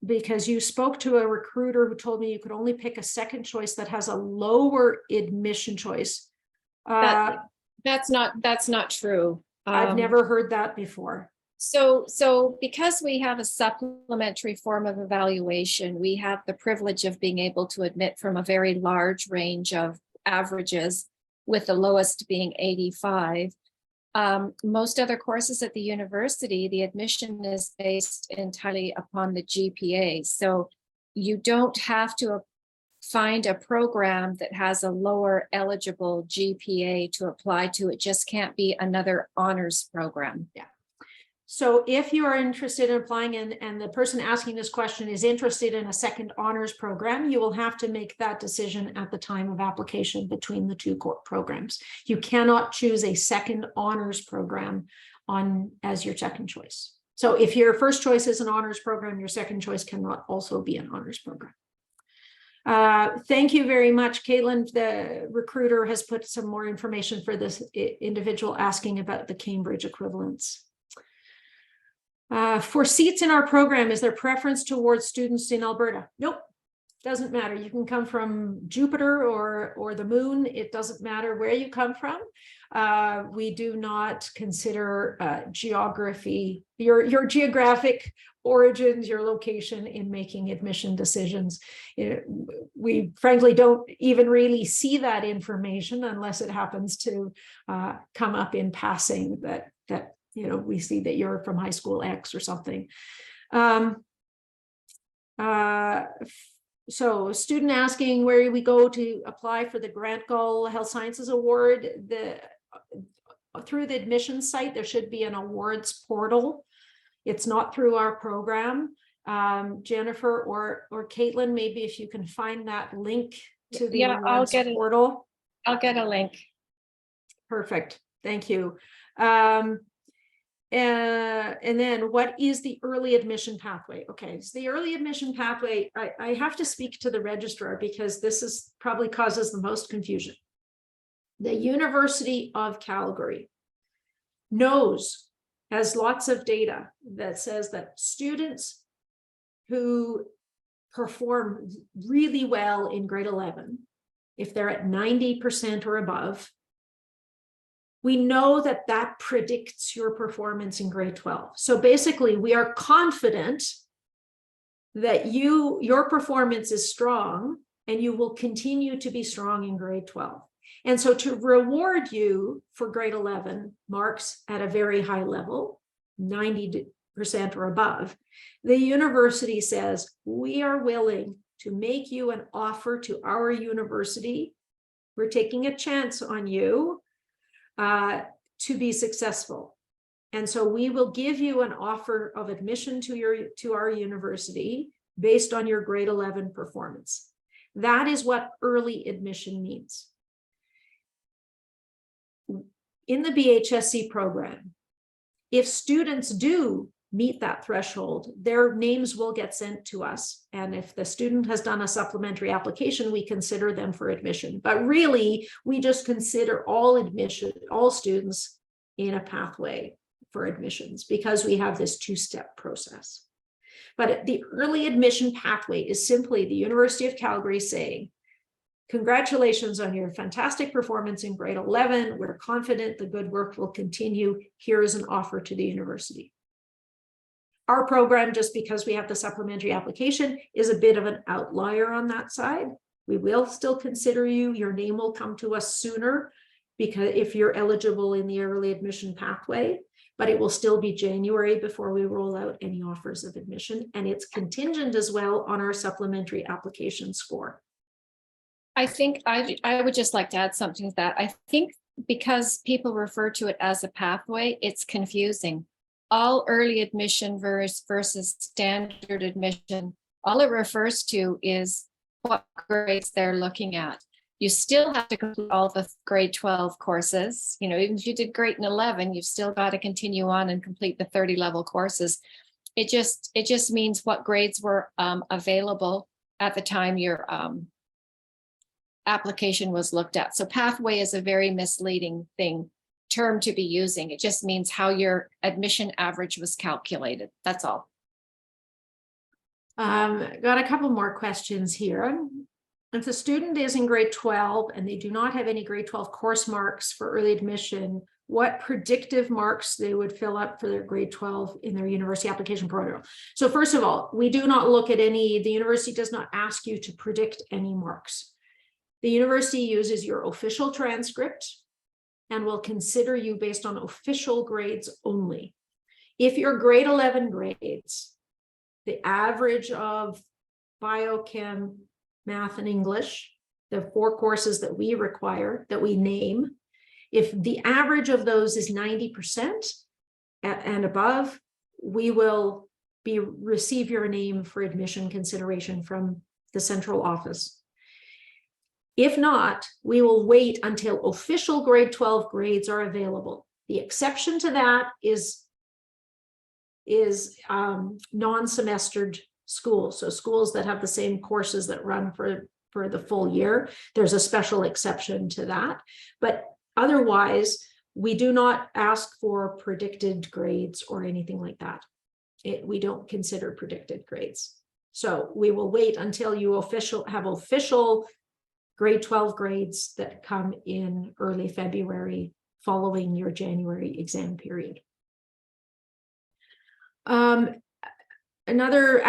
Because you spoke to a recruiter who told me you could only pick a second choice that has a lower admission choice. That's not true. I've never heard that before. So because we have a supplementary form of evaluation, we have the privilege of being able to admit from a very large range of averages, with the lowest being 85. Most other courses at the university, the admission is based entirely upon the GPA. So you don't have to find a program that has a lower eligible GPA to apply to. It just can't be another honors program. Yeah. So if you are interested in applying and the person asking this question is interested in a second honors program, you will have to make that decision at the time of application between the two programs. You cannot choose a second honors program as your second choice. So if your first choice is an honors program, your second choice cannot also be an honors program. Thank you very much, Caitlin. The recruiter has put some more information for this individual asking about the Cambridge equivalence. For seats in our program, is there preference towards students in Alberta? Nope, doesn't matter. You can come from Jupiter or the moon. It doesn't matter where you come from. We do not consider geography, your geographic origins, your location in making admission decisions. We frankly don't even really see that information unless it happens to come up in passing that we see that you're from high school X or something. So a student asking where we go to apply for the Grant Gull Health Sciences Award, through the admissions site, there should be an awards portal. It's not through our program. Jennifer or Caitlin, maybe if you can find that link to the awards portal. I'll get a link. Perfect. Thank you. And then what is the early admission pathway? Okay, so the early admission pathway, I have to speak to the registrar because this is probably causes the most confusion. The University of Calgary has lots of data that says that students who perform really well in grade 11, if they're at 90% or above, we know that that predicts your performance in grade 12. So basically, we are confident that your performance is strong and you will continue to be strong in grade 12. And so to reward you for grade 11 marks at a very high level, 90% or above, the university says, we are willing to make you an offer to our university. We're taking a chance on you to be successful. And so we will give you an offer of admission to our university based on your grade 11 performance. That is what early admission means. In the BHSC program, if students do meet that threshold, their names will get sent to us. And if the student has done a supplementary application, we consider them for admission. But really, we just consider all students in a pathway for admissions because we have this two-step process. But the early admission pathway is simply the University of Calgary saying, congratulations on your fantastic performance in grade 11. We're confident the good work will continue. Here is an offer to the university. Our program, just because we have the supplementary application, is a bit of an outlier on that side. We will still consider you. Your name will come to us sooner because if you're eligible in the early admission pathway, but it will still be January before we roll out any offers of admission. And it's contingent as well on our supplementary application score. I think I would just like to add something to that. I think because people refer to it as a pathway, it's confusing. All early admission versus standard admission, all it refers to is what grades they're looking at. You still have to complete all the grade 12 courses. You know, even if you did great in 11, you've still got to continue on and complete the 30 level courses. It just means what grades were available at the time your application was looked at. So pathway is a very misleading term to be using. It just means how your admission average was calculated. That's all. Got a couple more questions here. If the student is in grade 12 and they do not have any grade 12 course marks for early admission, what predictive marks they would fill up for their grade 12 in their university application program? So first of all, we do not look at the university does not ask you to predict any marks. The university uses your official transcript and will consider you based on official grades only. If your grade 11 grades, the average of biochem, math, and English, the 4 courses that we require, that we name, if the average of those is 90% and above, we will receive your name for admission consideration from the central office. If not, we will wait until official grade 12 grades are available. The exception to that is non-semestered schools. So schools that have the same courses that run for the full year. There's a special exception to that. But otherwise, we do not ask for predicted grades or anything like that. We don't consider predicted grades. So we will wait until you have official grade 12 grades that come in early February following your January exam period. Another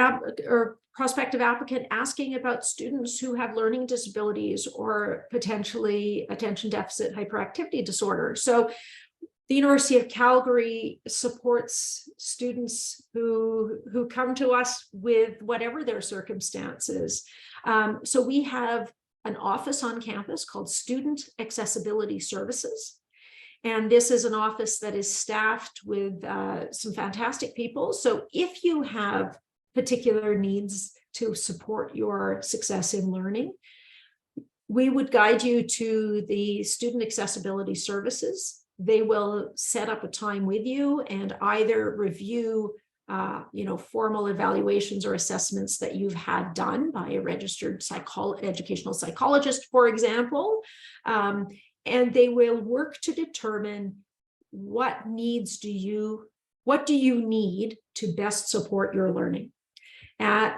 prospective applicant asking about students who have learning disabilities or potentially attention deficit hyperactivity disorder. So the University of Calgary supports students who come to us with whatever their circumstances. So we have an office on campus called Student Accessibility Services. And this is an office that is staffed with some fantastic people. So if you have particular needs to support your success in learning, we would guide you to the Student Accessibility Services. They will set up a time with you and either review formal evaluations or assessments that you've had done by a registered educational psychologist, for example. And they will work to determine what do you need to best support your learning.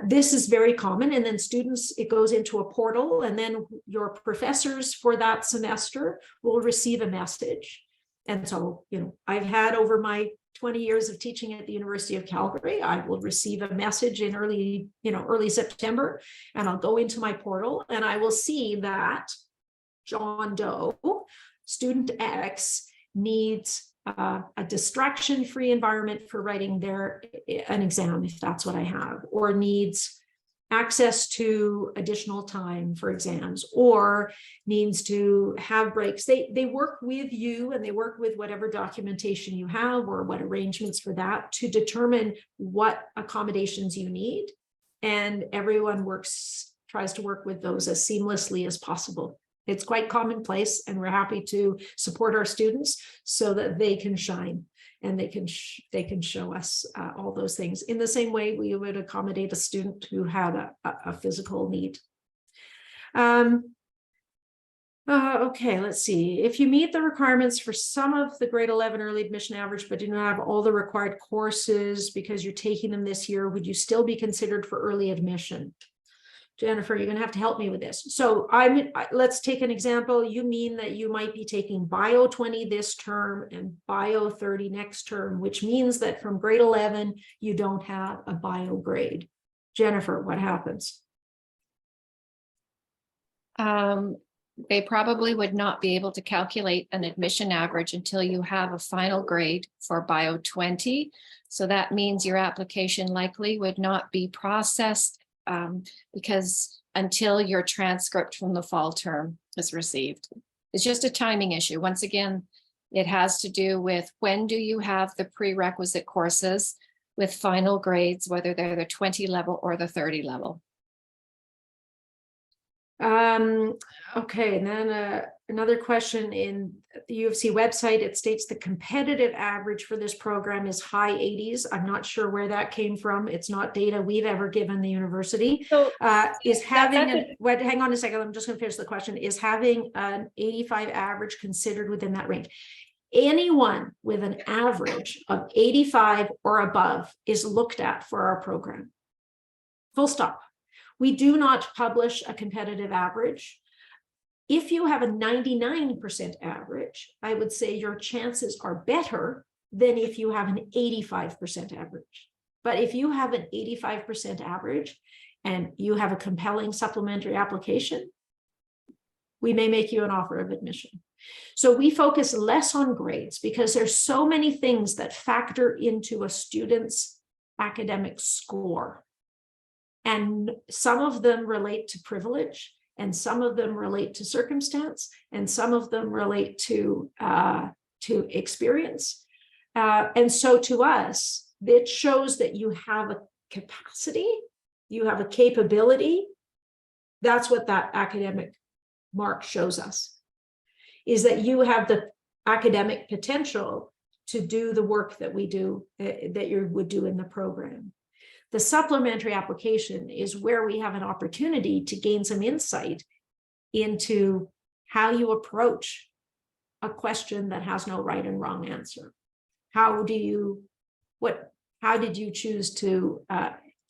This is very common. And then students, it goes into a portal, and then your professors for that semester will receive a message. And so, I've had over my 20 years of teaching at the University of Calgary, I will receive a message in early September, and I'll go into my portal and I will see that John Doe, student X, needs a distraction-free environment for writing an exam, if that's what I have, or needs access to additional time for exams, or needs to have breaks. They work with you, and they work with whatever documentation you have or what arrangements for that to determine what accommodations you need. And everyone tries to work with those as seamlessly as possible. It's quite commonplace, and we're happy to support our students so that they can shine and they can show us all those things in the same way we would accommodate a student who had a physical need. Okay, let's see. If you meet the requirements for some of the grade 11 early admission average, but do not have all the required courses because you're taking them this year, would you still be considered for early admission? Jennifer, you're going to have to help me with this. So let's take an example. You mean that you might be taking Bio 20 this term and Bio 30 next term, which means that from grade 11, you don't have a bio grade. Jennifer, what happens? They probably would not be able to calculate an admission average until you have a final grade for Bio 20. So that means your application likely would not be processed because until your transcript from the fall term is received. It's just a timing issue. Once again, it has to do with when do you have the prerequisite courses with final grades, whether they're the 20 level or the 30 level. Okay, and then another question in the U of C website, it states the competitive average for this program is high 80s. I'm not sure where that came from. It's not data we've ever given the university. So hang on a second, I'm just going to finish the question. Is having an 85 average considered within that range? Anyone with an average of 85 or above is looked at for our program. Full stop. We do not publish a competitive average. If you have a 99% average, I would say your chances are better than if you have an 85% average. But if you have an 85% average and you have a compelling supplementary application, we may make you an offer of admission. So we focus less on grades because there's so many things that factor into a student's academic score. And some of them relate to privilege, and some of them relate to circumstance, and some of them relate to experience. And so to us, it shows that you have a capacity, you have a capability. That's what that academic mark shows us, is that you have the academic potential to do the work that we do, that you would do in the program. The supplementary application is where we have an opportunity to gain some insight into how you approach a question that has no right and wrong answer. How did you choose to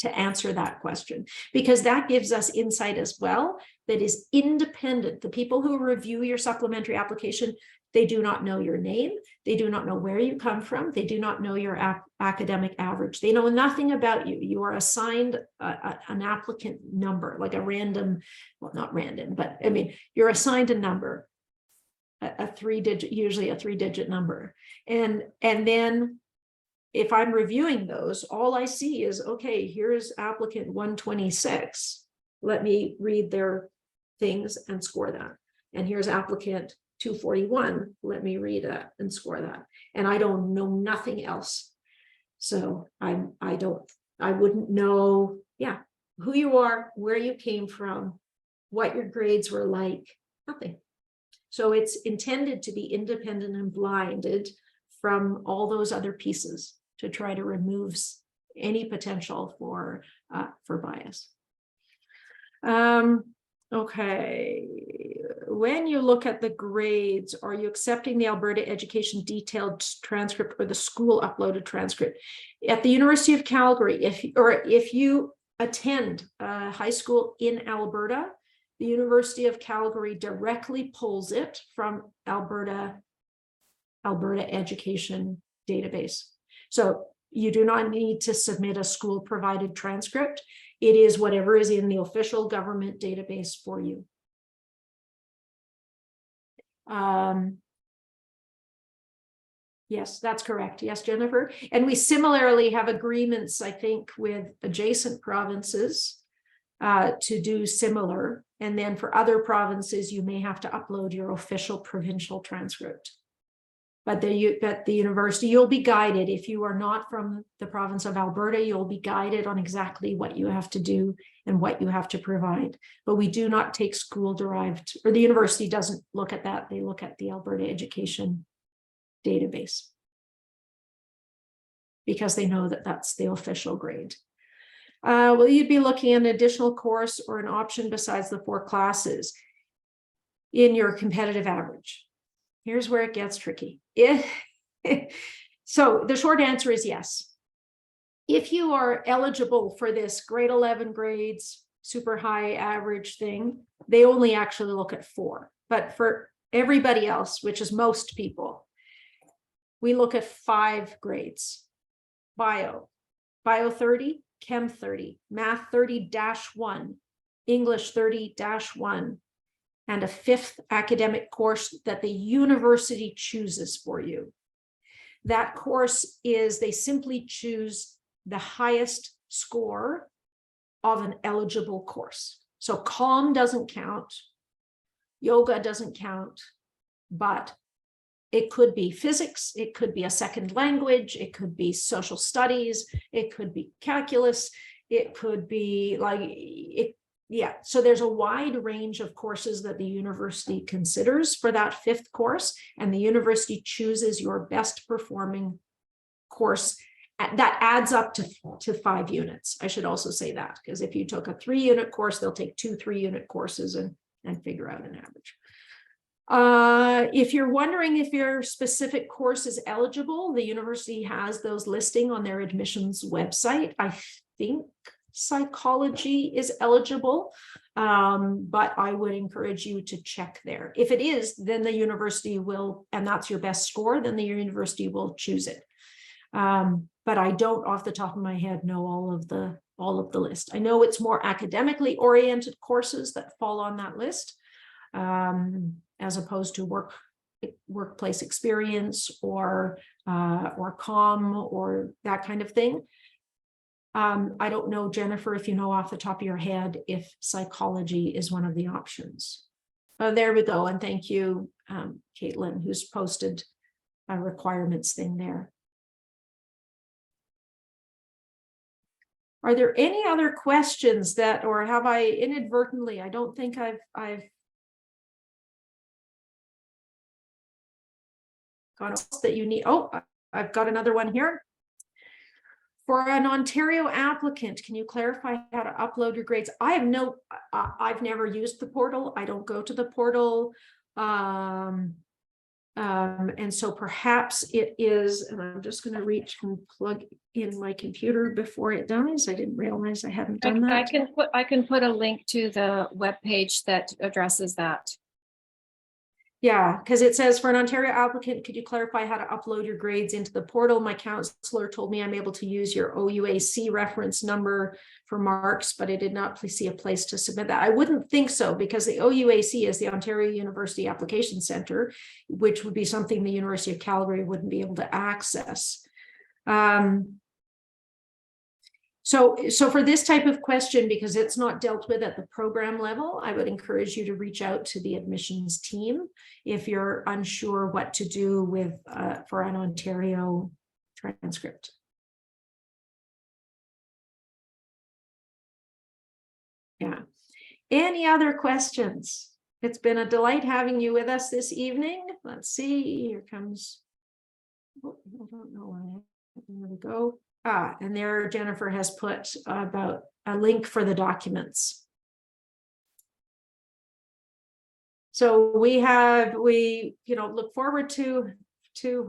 answer that question? Because that gives us insight as well that is independent. The people who review your supplementary application, they do not know your name. They do not know where you come from. They do not know your academic average. They know nothing about you. You are assigned an applicant number, like a random, well, not random, but I mean, you're assigned a number. a three-digit, usually a three-digit number. And then if I'm reviewing those, all I see is, okay, here's applicant 126. Let me read their things and score that. And here's applicant 241. Let me read that and score that. And I don't know nothing else. So I wouldn't know, who you are, where you came from, what your grades were like, nothing. So it's intended to be independent and blinded from all those other pieces to try to remove any potential for bias. Okay, when you look at the grades, are you accepting the Alberta Education detailed transcript or the school uploaded transcript? At the University of Calgary, if you attend high school in Alberta, the University of Calgary directly pulls it from Alberta Education database. So you do not need to submit a school provided transcript. It is whatever is in the official government database for you. Yes, that's correct. Yes, Jennifer. And we similarly have agreements, I think, with adjacent provinces to do similar. And then for other provinces, you may have to upload your official provincial transcript. But the university, you'll be guided. If you are not from the province of Alberta, you'll be guided on exactly what you have to do and what you have to provide. But we do not take school derived, or the university doesn't look at that. They look at the Alberta Education database because they know that that's the official grade. Will you be looking at an additional course or an option besides the 4 classes in your competitive average? Here's where it gets tricky. So the short answer is yes. If you are eligible for this grade 11 grades, super high average thing, they only actually look at 4. But for everybody else, which is most people, we look at 5 grades. Bio 30, Chem 30, Math 30-1, English 30-1, and a 5th academic course that the university chooses for you. That course is, they simply choose the highest score of an eligible course. So COM doesn't count, yoga doesn't count, but it could be physics, it could be a second language, it could be social studies, it could be calculus, it could be so there's a wide range of courses that the university considers for that 5th course, and the university chooses your best performing course that adds up to 5 units. I should also say that, because if you took a 3-unit course, they'll take 2 3-unit courses and figure out an average. If you're wondering if your specific course is eligible, the university has those listing on their admissions website. I think psychology is eligible, but I would encourage you to check there. If it is, then the university will, and that's your best score, then the university will choose it. But I don't off the top of my head know all of the list. I know it's more academically oriented courses that fall on that list, as opposed to workplace experience or COM or that kind of thing. I don't know, Jennifer, if you know off the top of your head if psychology is one of the options. Oh, there we go. And thank you, Caitlin, who's posted a requirements thing there. Are there any other questions that, or have I inadvertently, I don't think I've got else that you need. Oh, I've got another one here. For an Ontario applicant, can you clarify how to upload your grades? I've never used the portal. I don't go to the portal. And so perhaps it is, and I'm just going to reach and plug in my computer before it dies. I didn't realize I hadn't done that. I can put a link to the webpage that addresses that. Yeah, because it says for an Ontario applicant, could you clarify how to upload your grades into the portal? My counselor told me I'm able to use your OUAC reference number for marks, but I did not see a place to submit that. I wouldn't think so, because the OUAC is the Ontario University Application Center, which would be something the University of Calgary wouldn't be able to access. So for this type of question, because it's not dealt with at the program level, I would encourage you to reach out to the admissions team if you're unsure what to do with for an Ontario transcript. Yeah. Any other questions? It's been a delight having you with us this evening. Let's see, here comes, oh, I don't know where we go. And there Jennifer has put about a link for the documents. So we look forward to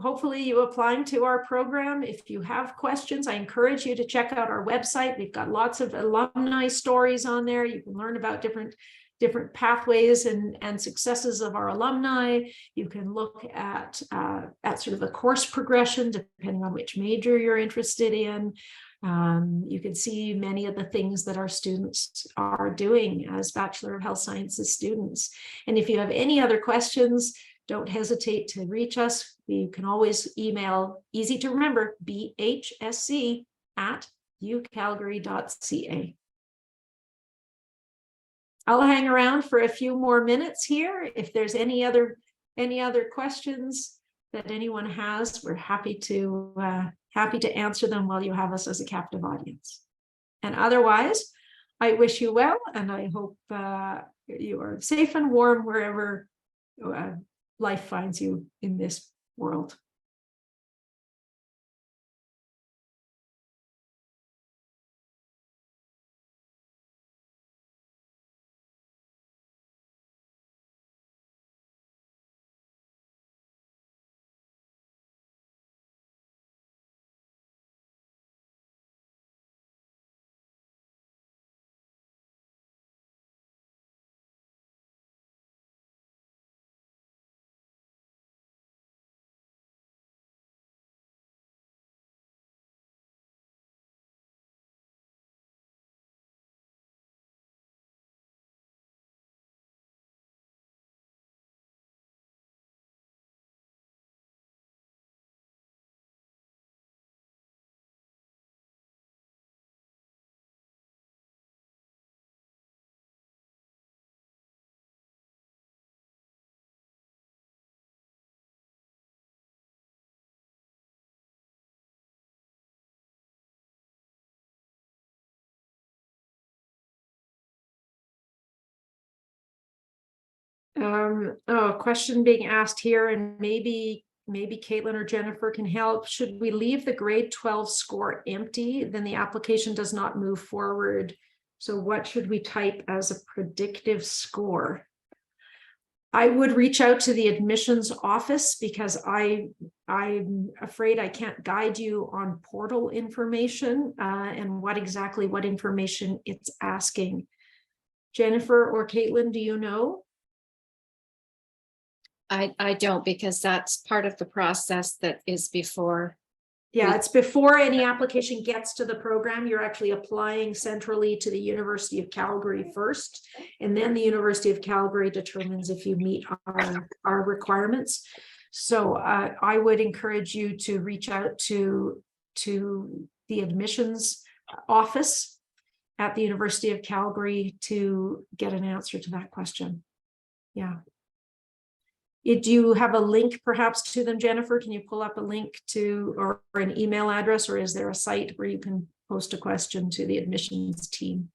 hopefully you applying to our program. If you have questions, I encourage you to check out our website. We've got lots of alumni stories on there. You can learn about different pathways and successes of our alumni. You can look at sort of the course progression, depending on which major you're interested in. You can see many of the things that our students are doing as Bachelor of Health Sciences students. And if you have any other questions, don't hesitate to reach us. You can always email, easy to remember, bhsc@ucalgary.ca. I'll hang around for a few more minutes here. If there's any other questions that anyone has, we're happy to answer them while you have us as a captive audience. And otherwise, I wish you well, and I hope you are safe and warm wherever life finds you in this world. A question being asked here, and maybe Caitlin or Jennifer can help. Should we leave the grade 12 score empty? Then the application does not move forward. So what should we type as a predictive score? I would reach out to the admissions office, because I'm afraid I can't guide you on portal information and what information it's asking. Jennifer or Caitlin, do you know? I don't, because that's part of the process that is before. Yeah, it's before any application gets to the program. You're actually applying centrally to the University of Calgary first, and then the University of Calgary determines if you meet our requirements. So I would encourage you to reach out to the admissions office at the University of Calgary to get an answer to that question. Yeah. Do you have a link perhaps to them, Jennifer? Can you pull up a link to or an email address, or is there a site where you can post a question to the admissions team?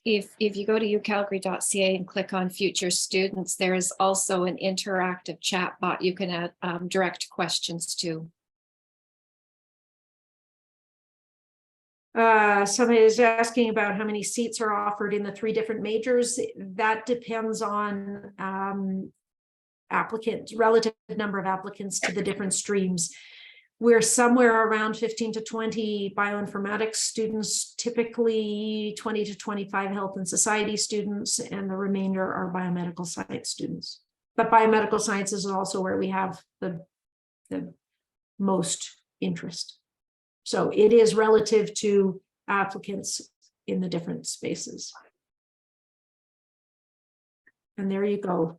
If you go to ucalgary.ca and click on future students, there is also an interactive chat bot you can add direct questions to. Somebody is asking about how many seats are offered in the 3 different majors. That depends on relative number of applicants to the different streams. We're somewhere around 15 to 20 bioinformatics students, typically 20 to 25 health and society students, and the remainder are biomedical science students. but biomedical sciences is also where we have the most interest. So it is relative to applicants in the different spaces. And there you go.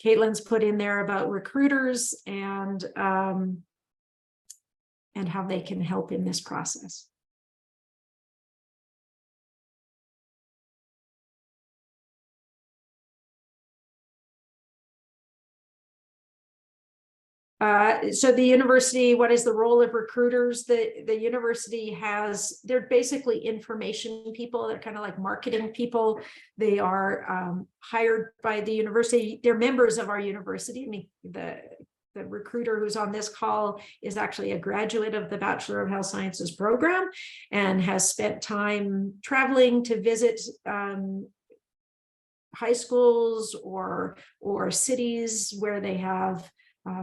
Caitlin's put in there about recruiters and how they can help in this process. So the university, what is the role of recruiters? The university they're basically information people. They're kind of like marketing people. They are hired by the university. They're members of our university. I mean, the recruiter who's on this call is actually a graduate of the Bachelor of Health Sciences program and has spent time traveling to visit high schools or cities where they have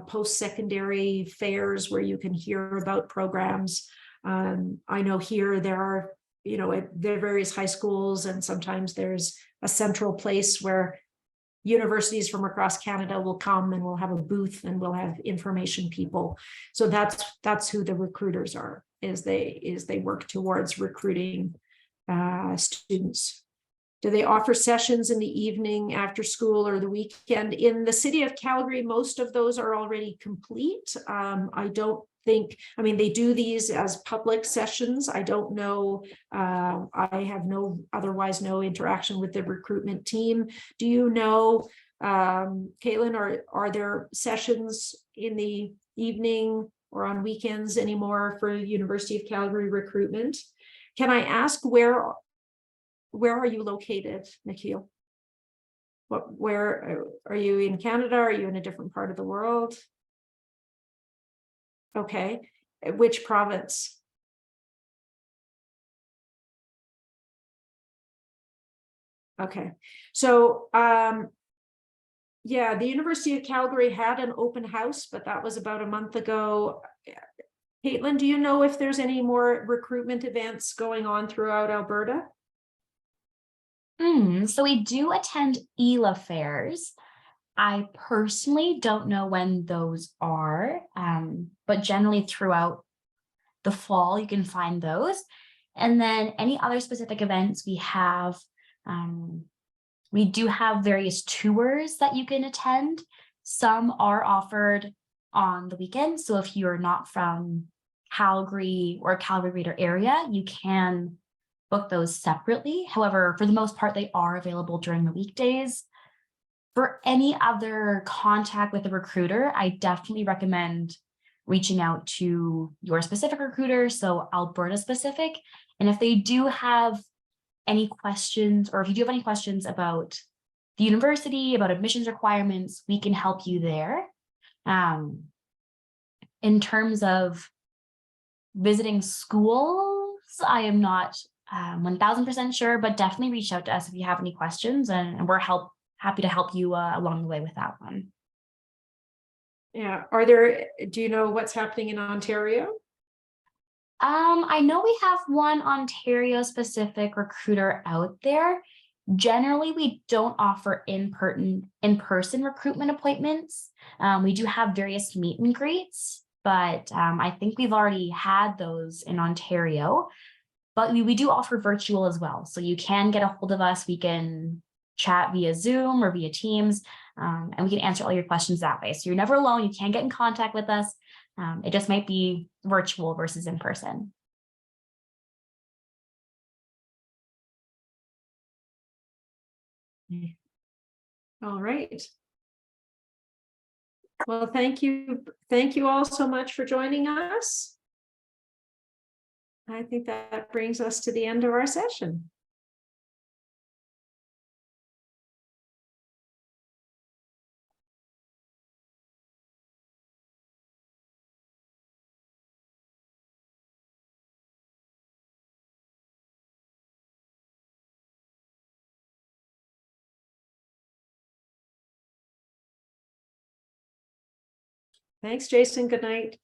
post-secondary fairs where you can hear about programs. I know here there are, there are various high schools, and sometimes there's a central place where universities from across Canada will come and we'll have a booth and we'll have information people. So that's who the recruiters are, is they work towards recruiting students. Do they offer sessions in the evening, after school, or the weekend? In the city of Calgary, most of those are already complete. I don't think, they do these as public sessions. I don't know. I have otherwise no interaction with the recruitment team. Do you know, Caitlin, are there sessions in the evening or on weekends anymore for University of Calgary recruitment? Can I ask where are you located, Nikhil? Where are you in Canada? Are you in a different part of the world? Okay, which province? Okay, so yeah, the University of Calgary had an open house, but that was about a month ago. Caitlin, do you know if there's any more recruitment events going on throughout Alberta? So we do attend ELA fairs. I personally don't know when those are, but generally throughout the fall, you can find those. And then any other specific events we do have various tours that you can attend. Some are offered on the weekend. So if you're not from Calgary or Calgary greater area, you can book those separately. However, for the most part, they are available during the weekdays. For any other contact with a recruiter, I definitely recommend reaching out to your specific recruiter, so Alberta specific. And if they do have any questions, or if you do have any questions about the university, about admissions requirements, we can help you there. In terms of visiting schools, I am not 1000% sure, but definitely reach out to us if you have any questions, and we're happy to help you along the way with that one. Yeah, do you know what's happening in Ontario? I know we have one Ontario specific recruiter out there. Generally, we don't offer in-person recruitment appointments. We do have various meet and greets, but I think we've already had those in Ontario. But we do offer virtual as well. So you can get a hold of us. We can chat via Zoom or via Teams, and we can answer all your questions that way. So you're never alone. You can get in contact with us. It just might be virtual versus in person. All right. Well, thank you. Thank you all so much for joining us. I think that brings us to the end of our session. Thanks, Jason. Good night.